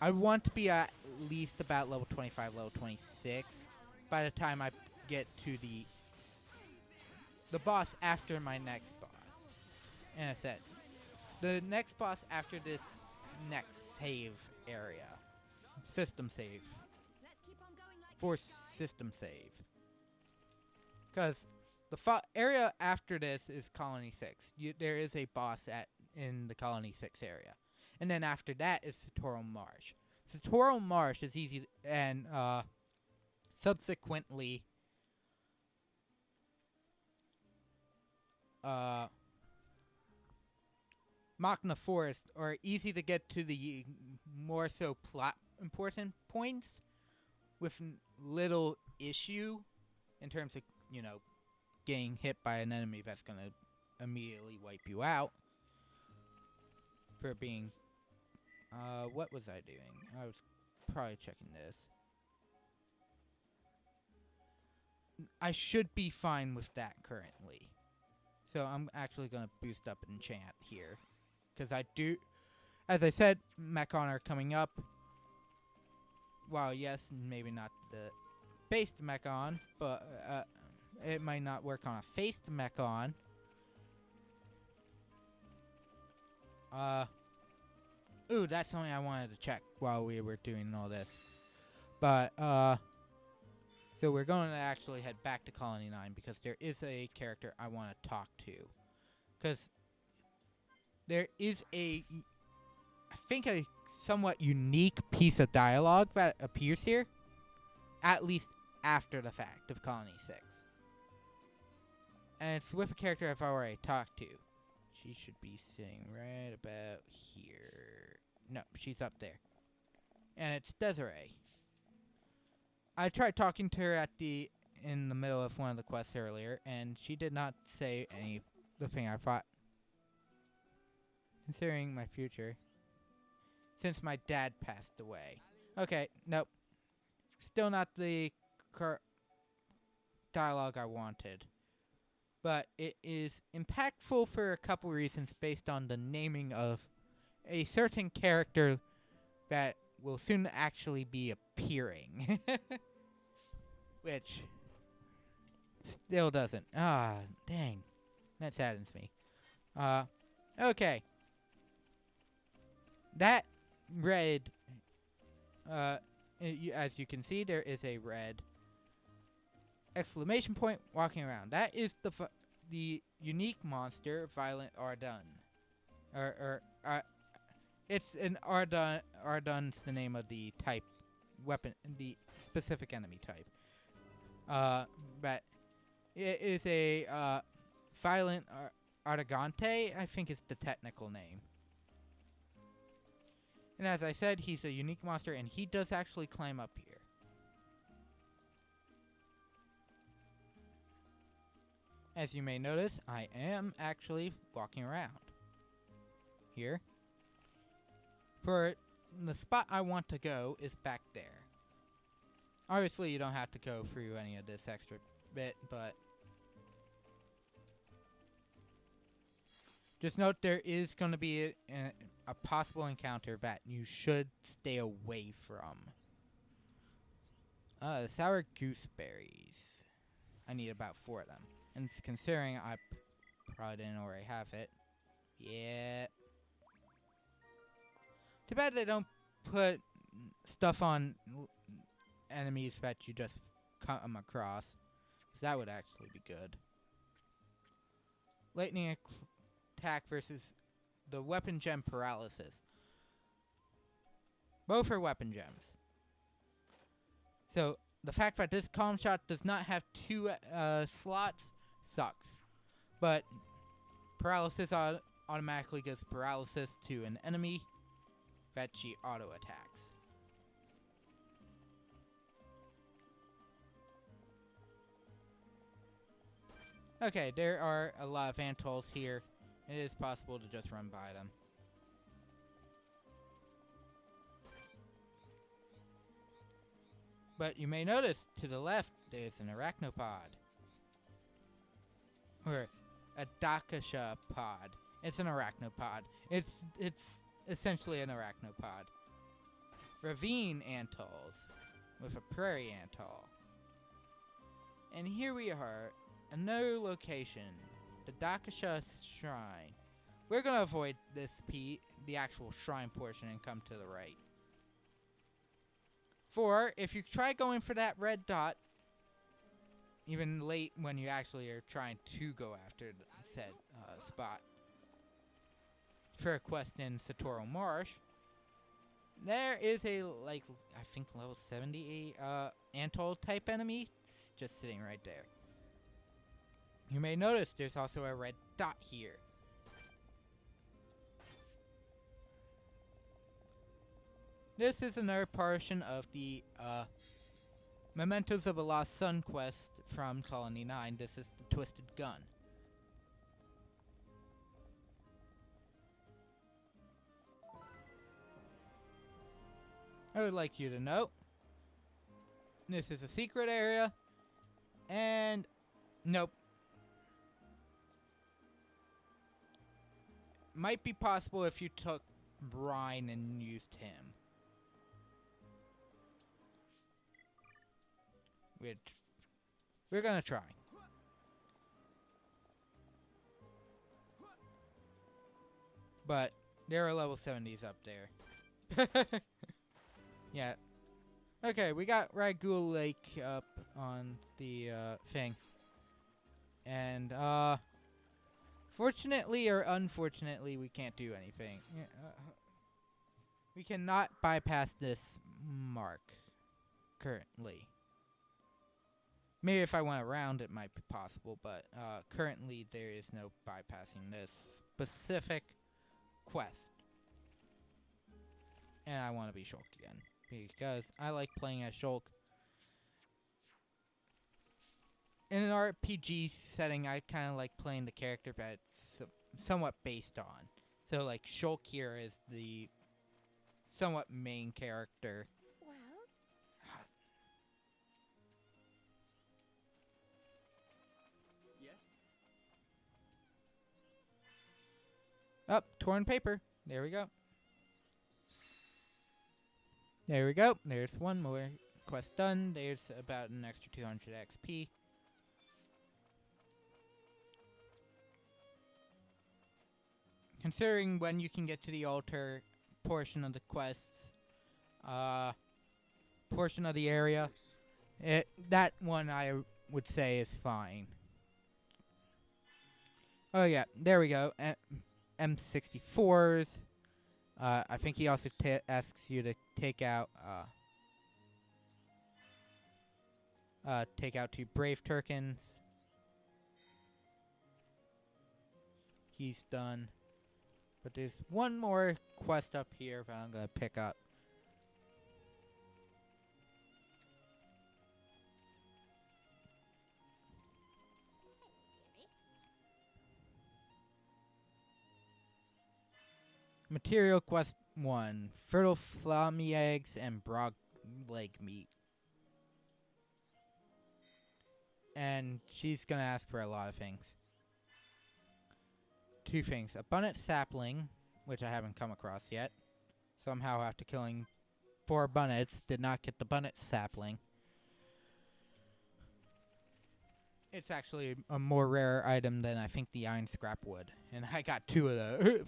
I want to be at least about level 25, level 26 by the time I get to the boss after my next boss. And I said, the next boss after this next save area, system save, Let's keep on going like for system save. Because the area after this is Colony 6. There is a boss in the Colony 6 area. And then after that is Satoral Marsh. Satoral Marsh is easy, and subsequently Machna Forest are easy to get to the more so plot important points with little issue in terms of, getting hit by an enemy that's going to immediately wipe you out for being... what was I doing? I was probably checking this. I should be fine with that currently. So I'm actually going to boost up enchant here. Because I do... As I said, Mechon are coming up. Well, yes, maybe not the based Mechon, but it might not work on a faced Mechon. Ooh, that's something I wanted to check while we were doing all this. But, So we're going to actually head back to Colony 9 because there is a character I want to talk to. Because there is I think a somewhat unique piece of dialogue that appears here, at least after the fact of Colony 6. And it's with a character I've already talked to. She should be sitting right about here. No, she's up there. And it's Desiree. I tried talking to her in the middle of one of the quests earlier, and she did not say the thing I thought. Considering my future. Since my dad passed away. Okay, nope. Still not the dialogue I wanted. But it is impactful for a couple reasons based on the naming of a certain character that will soon actually be appearing. Which still doesn't. Ah, dang. That saddens me. Okay. That red, as you can see, there is a red exclamation point walking around. That is the unique monster, Violent Ardun. It's an Ardun. Ardun's the name of the type weapon, the specific enemy type. But it is a Violent Ardagante, I think is the technical name. And as I said, he's a unique monster, and he does actually climb up here. As you may notice, I am actually walking around here. For the spot I want to go is back there. Obviously, you don't have to go through any of this extra bit, but just note there is going to be a possible encounter that you should stay away from. Sour gooseberries. I need about 4 of them. And considering I probably didn't already have it. Yeah. Too bad they don't put stuff on enemies that you just come across. Because that would actually be good. Lightning attack versus the weapon gem paralysis. Both are weapon gems. So the fact that this column shot does not have 2 slots sucks. But paralysis automatically gives paralysis to an enemy that she auto attacks. Okay, there are a lot of Antols here. It is possible to just run by them. But you may notice to the left there's an arachnopod. Or a Dakasha pod. It's an arachnopod. It's essentially an arachnopod. Ravine Antols with a prairie Antol. And here we are, another location, the Dakasha Shrine. We're gonna avoid this the actual shrine portion, and come to the right. For if you try going for that red dot, even late when you actually are trying to go after said spot, for a quest in Satoru Marsh, there is a, I think level 78 Antol type enemy just sitting right there. You may notice there's also a red dot here. This is another portion of the Mementos of a Lost Sun quest from Colony 9. This is the Twisted Gun. I would like you to know, this is a secret area, and nope. Might be possible if you took Brine and used him. Which we're gonna try. But there are level 70s up there. Yeah. Okay, we got Ragul Lake up on the thing. And fortunately or unfortunately, we can't do anything. We cannot bypass this mark currently. Maybe if I went around, it might be possible, but currently there is no bypassing this specific quest. And I want to be Shulk again, because I like playing as Shulk. In an RPG setting, I kind of like playing the character that it's somewhat based on. So, like, Shulk here is the somewhat main character. Well, Yes? Up, torn paper. There we go. There we go. There's one more quest done. There's about an extra 200 XP. Considering when you can get to the altar portion of the quests, portion of the area, that one I would say is fine. Oh yeah, there we go. M64s. I think he also asks you to take out two Brave Turkins. He's done. But there's one more quest up here that I'm gonna pick up. Material quest 1. Fertile Flammy eggs and Brog leg meat. And she's gonna ask for a lot of things. 2 things. Abundant sapling, which I haven't come across yet. Somehow after killing 4 bunnets, did not get the bunnet sapling. It's actually a more rare item than I think the iron scrap wood. And I got 2 of those.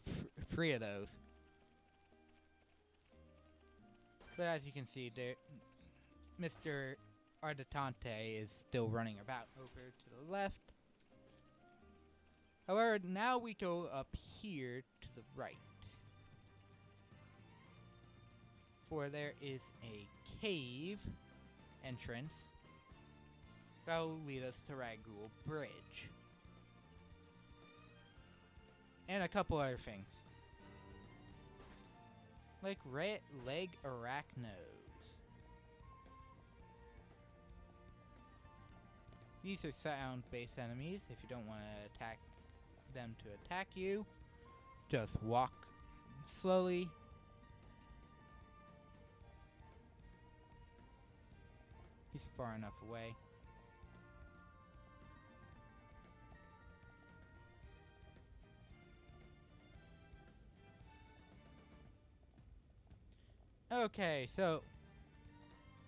3 of those. But as you can see, there, Mr. Arditante is still running about over to the left. However, now we go up here to the right. For there is a cave entrance that will lead us to Ragul Bridge. And a couple other things. Like leg arachnos. These are sound-based enemies. If you don't want to attack them to attack you, just walk slowly. He's far enough away. Okay, so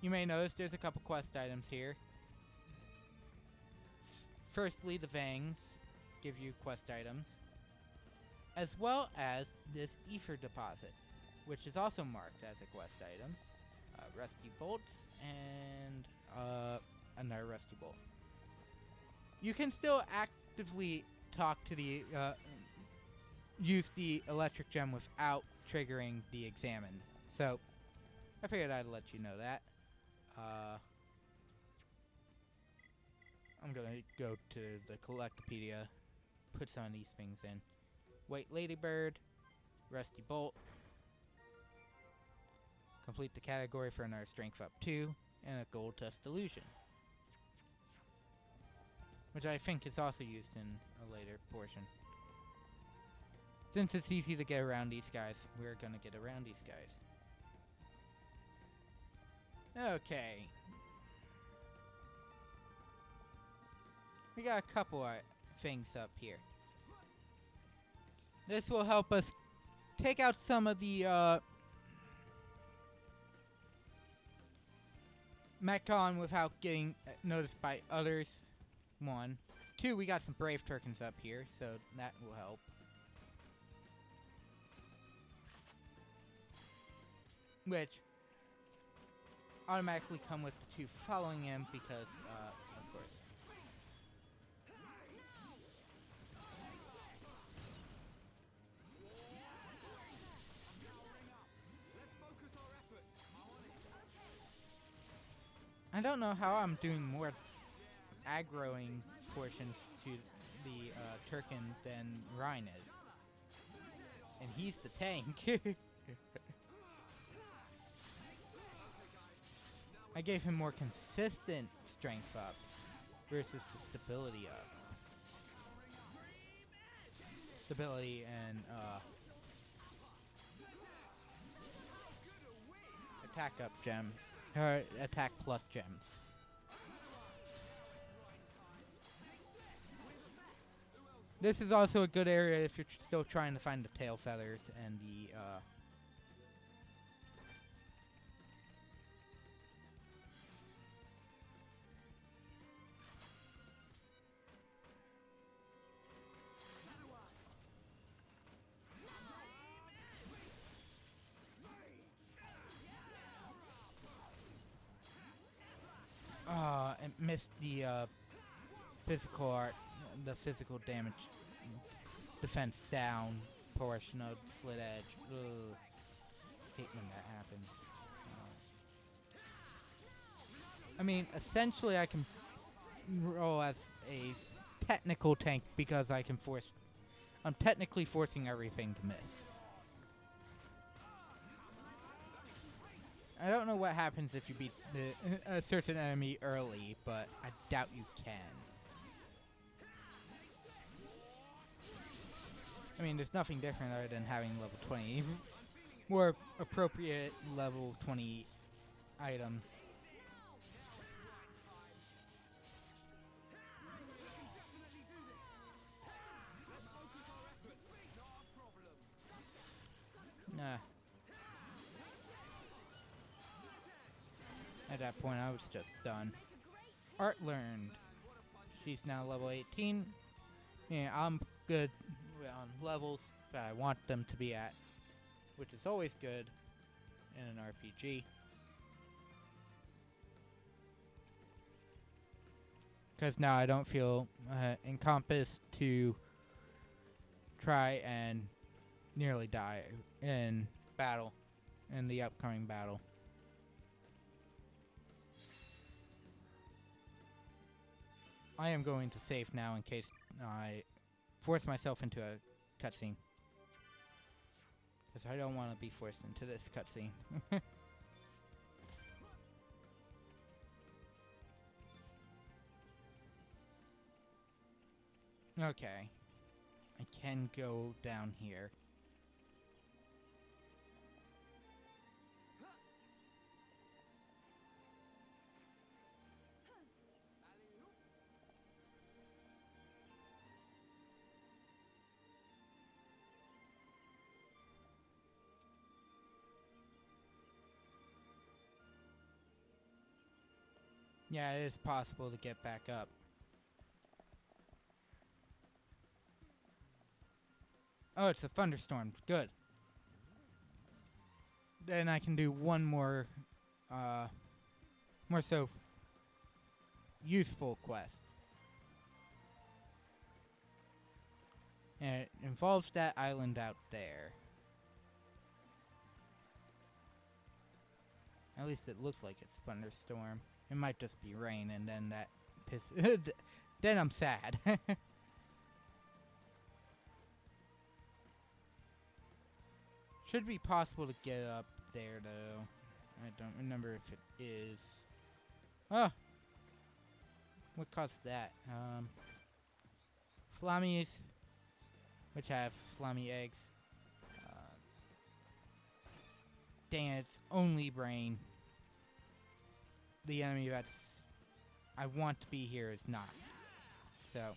you may notice there's a couple quest items here. Firstly, the Vangs give you quest items, as well as this ether deposit, which is also marked as a quest item. Rusty bolts and another rusty bolt. You can still actively talk to the use the electric gem without triggering the examine. So I figured I'd let you know that. I'm gonna go to the Collectopedia, put some of these things in. White Ladybird, Rusty Bolt. Complete the category for another Strength up 2, and a Gold Dust Illusion. Which I think is also used in a later portion. Since it's easy to get around these guys, we're gonna get around these guys. Okay. We got a couple of things up here. This will help us take out some of the Metcon without getting noticed by others. 1. 2, we got some Brave Turkins up here, so that will help. Which automatically come with the 2 following him because, of course. Let's focus our efforts. On it. I don't know how I'm doing more aggroing portions to the Turkin than Ryan is. And he's the tank. I gave him more consistent strength ups versus the stability up. Stability and attack up gems. Or attack plus gems. This is also a good area if you're still trying to find the tail feathers and the and missed the physical art, the physical damage defense down portion of Slit Edge. Ugh. Hate when that happens. I mean, essentially I can roll as a technical tank because I can force... I'm technically forcing everything to miss. I don't know what happens if you beat a certain enemy early, but I doubt you can. I mean, there's nothing different other than having level 20. More appropriate level 20 items. Nah. At that point, I was just done. Art learned. She's now level 18. Yeah, I'm good on levels that I want them to be at, which is always good in an RPG. Because now I don't feel encompassed to try and nearly die in battle, in the upcoming battle. I am going to save now in case I force myself into a cutscene. Because I don't want to be forced into this cutscene. Okay. I can go down here. Yeah, it is possible to get back up. Oh, it's a thunderstorm. Good. Then I can do one more, more so useful quest. And it involves that island out there. At least it looks like it's thunderstorm. It might just be rain, and then that then I'm sad. Should be possible to get up there, though. I don't remember if it is. Oh! What caused that? Flammies, which have flammy eggs. Dang it, it's only brain. The enemy that's I want to be here is not. So.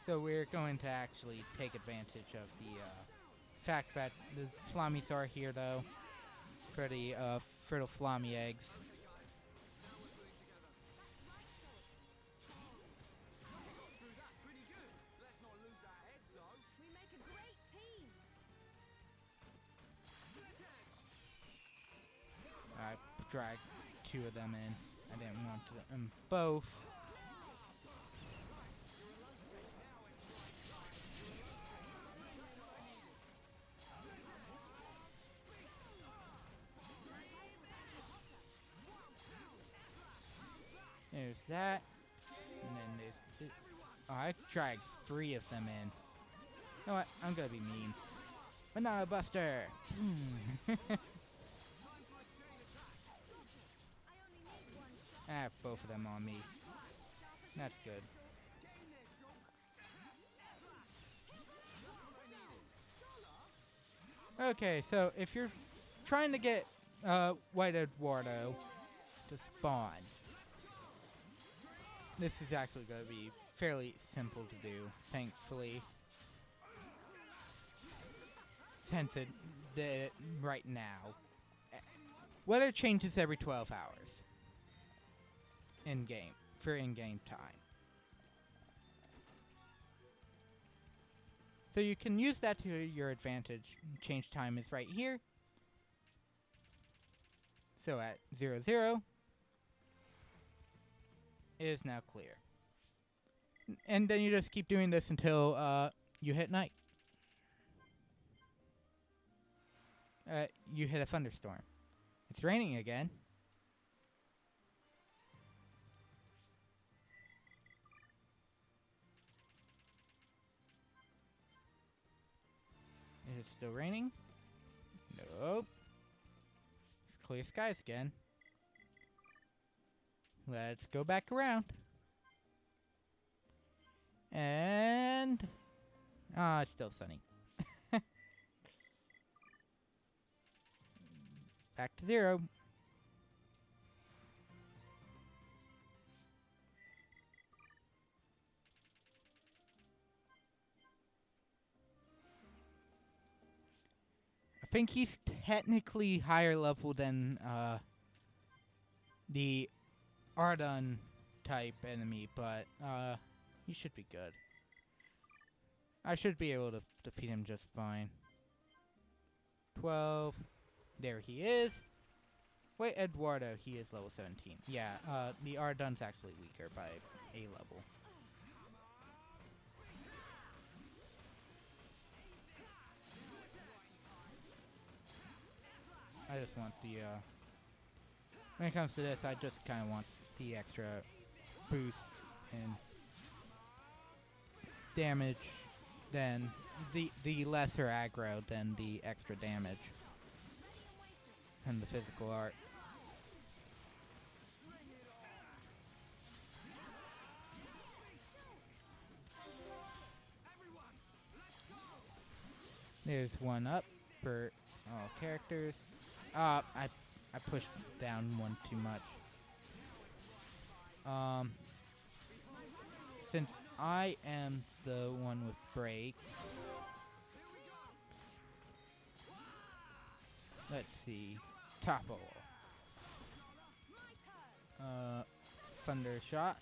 So we're going to actually take advantage of the fact that the flammies are here, though. For the fertile flammy eggs. We make a great team. drag 2 of them in. I didn't want them both. There's that. And then there's this. Oh, I dragged 3 of them in. You know what? I'm gonna be mean. Banana Buster! I have both of them on me. That's good. Okay, so if you're trying to get White Eduardo to spawn, this is actually going to be fairly simple to do, thankfully. Since it did it right now. Weather changes every 12 hours. In-game, for in-game time. So you can use that to your advantage. Change time is right here. So at 0, 0, it is now clear. And then you just keep doing this until you hit night. You hit a thunderstorm. It's raining again. Is it still raining? Nope. It's clear skies again. Let's go back around. And... it's still sunny. Back to 0. I think he's technically higher level than the Ardun type enemy, but he should be good. I should be able to defeat him just fine. 12. There he is. Wait, Eduardo, he is level 17. Yeah, the Ardun's actually weaker by a level. I just want the, when it comes to this, I just kind of want the extra boost and damage than the lesser aggro than the extra damage and the physical art. There's one up for all characters. I pushed down one too much. Since I am the one with break, let's see. Topple. Thunder shot.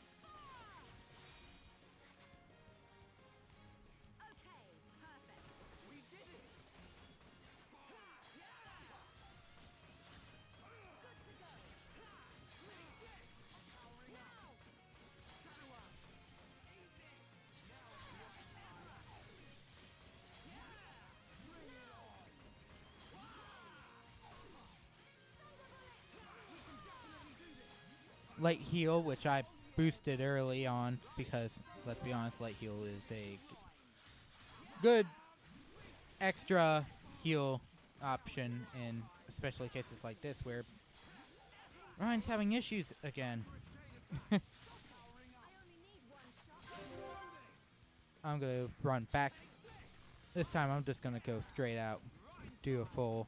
Light heal, which I boosted early on because, let's be honest, light heal is a good extra heal option in especially cases like this where Ryan's having issues again. I'm gonna run back. This time I'm just gonna go straight out, do a full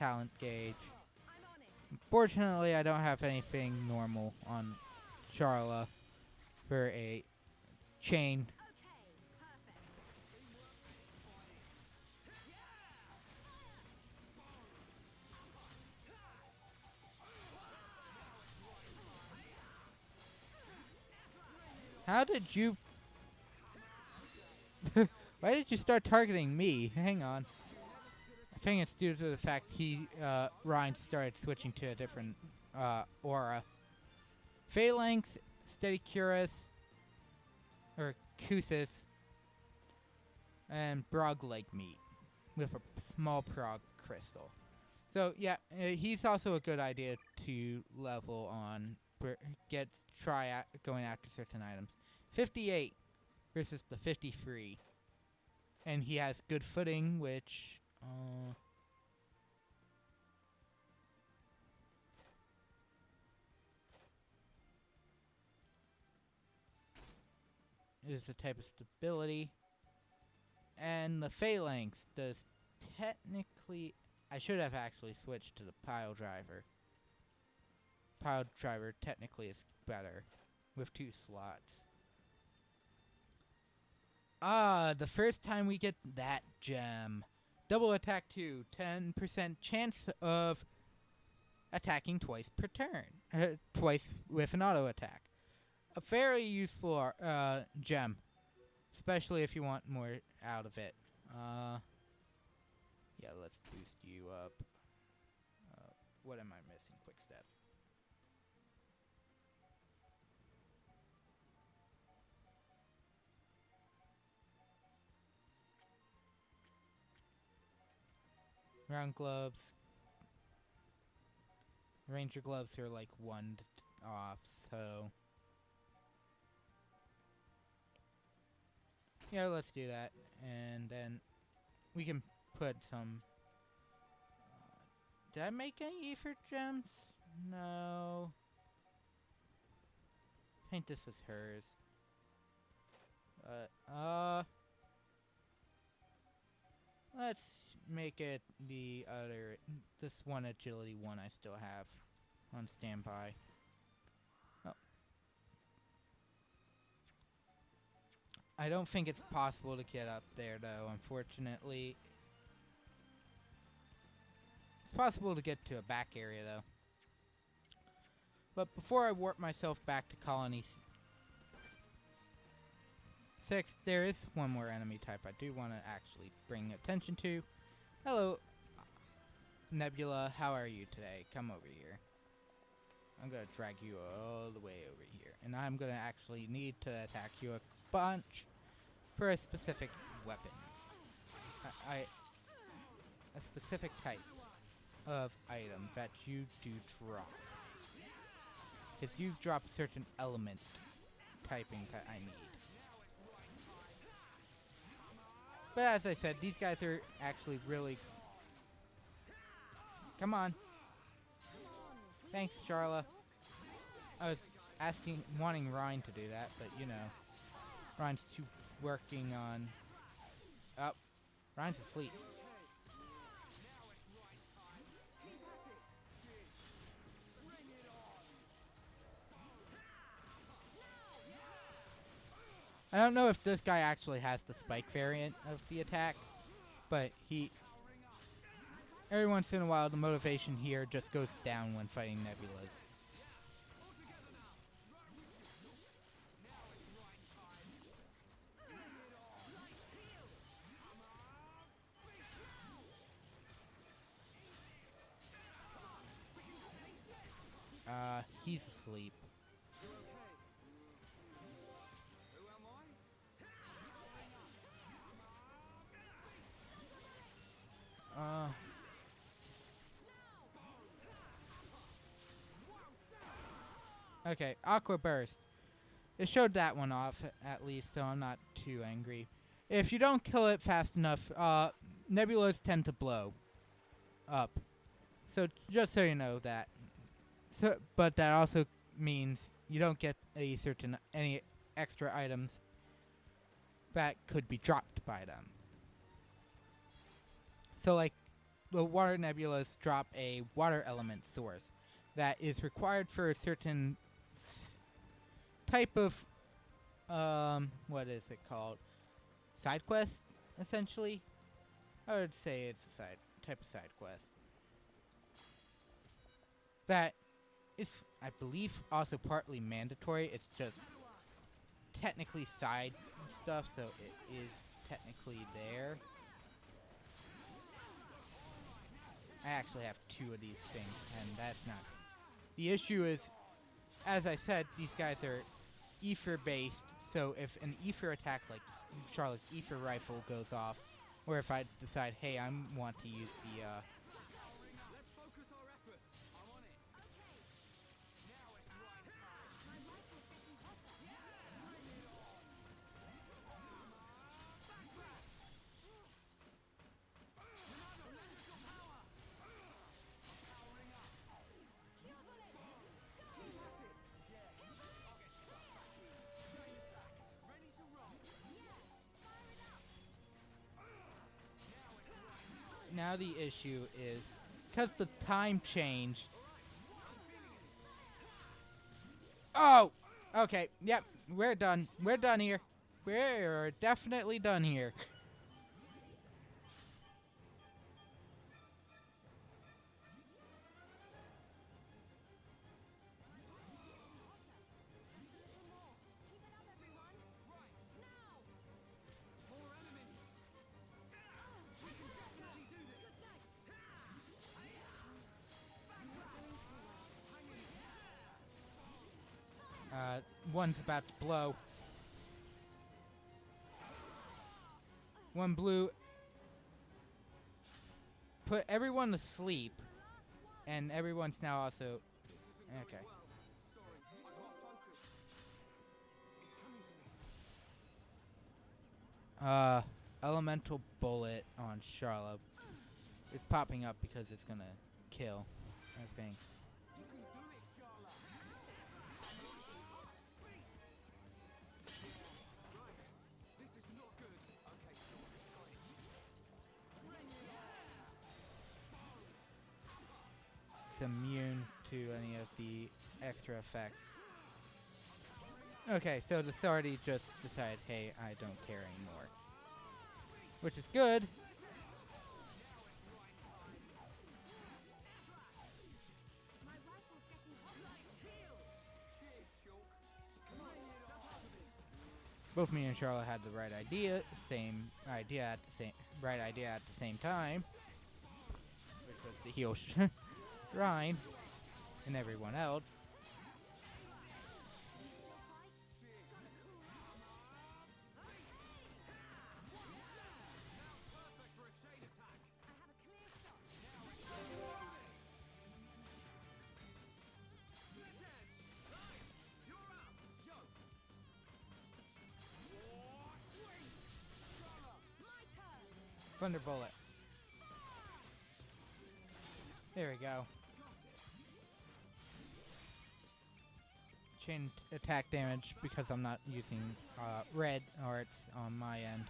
talent gauge. Unfortunately, I don't have anything normal on Charla for a chain. How did you... Why did you start targeting me? Hang on. I think it's due to the fact Ryan started switching to a different aura. Phalanx, Steadicurus, or Kusis, and Brog Leg Meat with a small prog crystal. So yeah, he's also a good idea to level on. Going after certain items. 58 versus the 53, and he has good footing, which is a type of stability. And the Phalanx does technically... I should have actually switched to the Pile Driver. Pile Driver technically is better with 2 slots. The first time we get that gem. Double attack 2, 10% chance of attacking twice per turn. Twice with an auto attack. A very useful gem, especially if you want more out of it. Yeah, let's boost you up. What am I missing? Quick step. Round gloves. Ranger gloves are like 1 off, so... Yeah, let's do that. And then we can put some... did I make any Ether gems? No. I think this was hers. Let's make it the other... this one agility one I still have on standby. Oh. I don't think it's possible to get up there, though, unfortunately. It's possible to get to a back area, though. But before I warp myself back to Colony 6, there is one more enemy type I do want to actually bring attention to. Hello, Nebula. How are you today? Come over here. I'm going to drag you all the way over here. And I'm going to actually need to attack you a bunch for a specific weapon. A specific type of item that you do drop. Because you drop a certain element typing that I need. But as I said, these guys are actually really... Come on. Thanks, Charla. I was wanting Ryan to do that, but you know. Ryan's too working on... Oh, Ryan's asleep. I don't know if this guy actually has the spike variant of the attack, but every once in a while the motivation here just goes down when fighting Nebulas. He's asleep. Okay, Aqua Burst. It showed that one off, at least, so I'm not too angry. If you don't kill it fast enough, Nebulas tend to blow up. So, just so you know that. So, but that also means you don't get any extra items that could be dropped by them. So, like, the water nebulas drop a water element source that is required for a certain type of, what is it called? Side quest, essentially? I would say it's a type of side quest. That is, I believe, also partly mandatory. It's just technically side stuff, so it is technically there. I actually have 2 of these things, and that's not good. The issue is, as I said, these guys are ether based, so if an ether attack like Charlotte's ether rifle goes off, or if I decide, hey, I want to use the Let's focus our efforts. I'm on it. Now it's right time. My rifle's getting hotter. Ready to roll. now the issue is because the time changed. Oh, okay, yep, we're done. We're done here. We're definitely done here. More enemies. We can definitely do this. One's about to blow. One blew. Put everyone to sleep, and everyone's now also This isn't going okay. well. Sorry, I got focus. It's coming to me. Elemental bullet on Charlotte. It's popping up because it's gonna kill. I think. You can do it, Charlotte. Right. This is not good. Okay, sure. Got it. It's immune to any of the extra effects. Okay, so the authority just decided, hey, I don't care anymore. Which is good. My rifle's getting hotter. Cheers, Shulk. Come on, snap out of it. Both me and Charlotte had the right idea, right idea at the same time, which was to heal Ryan and everyone else. Perfect for a chain attack. I have a clear shot. Split edge. Right. You're up. Yo. War swing. Charlotte. My turn. Thunderbolt. There we go. Chain attack damage because I'm not using red, or it's on my end.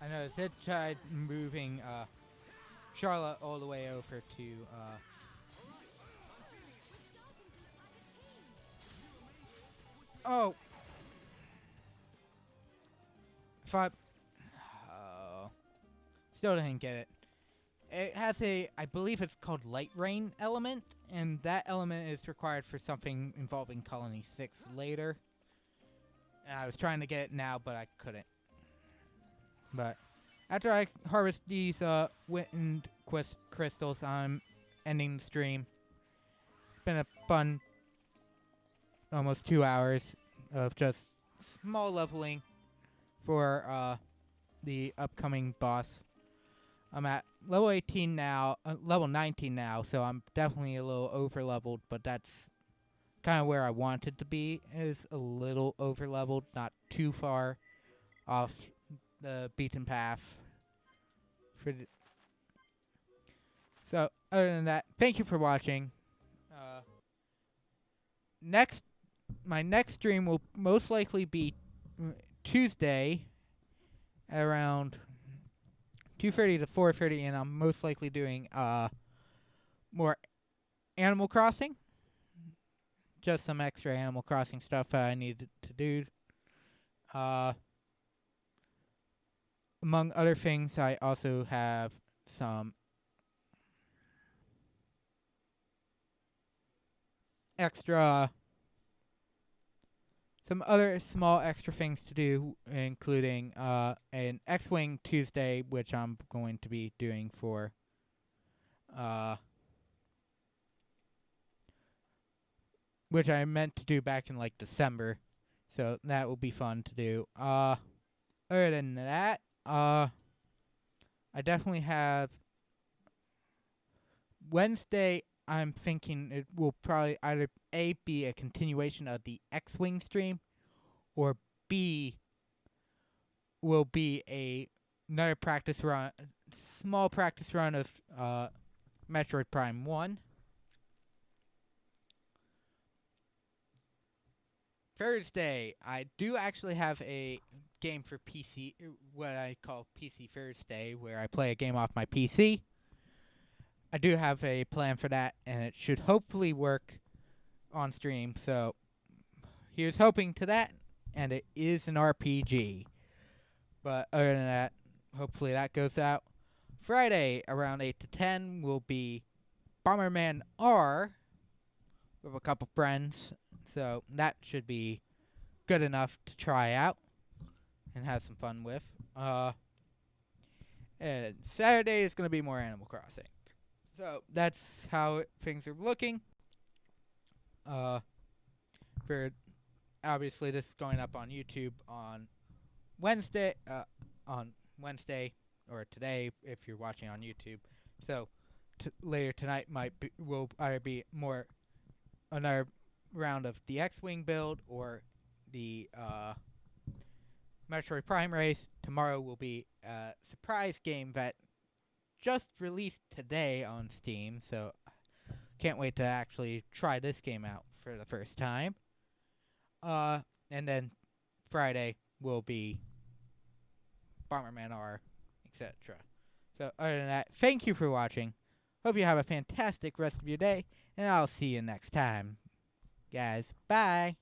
I noticed it tried moving Charlotte all the way over to oh. If I still didn't get it. It has a, I believe it's called light rain element, and that element is required for something involving Colony 6 later. And I was trying to get it now, but I couldn't. But after I harvest these wind crystals, I'm ending the stream. It's been a fun almost 2 hours of just small leveling for the upcoming boss. I'm at level 18 now, level 19 now, so I'm definitely a little over leveled, but that's kind of where I wanted to be, is a little over leveled, not too far off the beaten path. So, other than that, thank you for watching. My next stream will most likely be Tuesday at around 2:30 to 4:30, and I'm most likely doing more Animal Crossing. Just some extra Animal Crossing stuff I needed to do. Among other things, I also have some extra, some other small extra things to do, including an X-Wing Tuesday, which I'm going to be doing for which I meant to do back in like December. So that will be fun to do. Other than that, I definitely have Wednesday. I'm thinking it will probably either A, be a continuation of the X-Wing stream, or B, will be another practice run, small practice run of Metroid Prime 1. Thursday, I do actually have a game for PC, what I call PC Thursday, where I play a game off my PC. I do have a plan for that, and it should hopefully work on stream. So here's hoping to that, and it is an RPG. But other than that, hopefully that goes out. Friday around 8 to 10 will be Bomberman R with a couple friends. So that should be good enough to try out and have some fun with. And Saturday is going to be more Animal Crossing. So that's how things are looking. For obviously this is going up on YouTube on Wednesday, or today if you're watching on YouTube. So later tonight will either be more another round of the X-Wing build or the Metroid Prime race. Tomorrow will be a surprise game that just released today on Steam, so can't wait to actually try this game out for the first time. And then Friday will be Bomberman R, etc. So other than that, thank you for watching. Hope you have a fantastic rest of your day, and I'll see you next time. Guys, bye!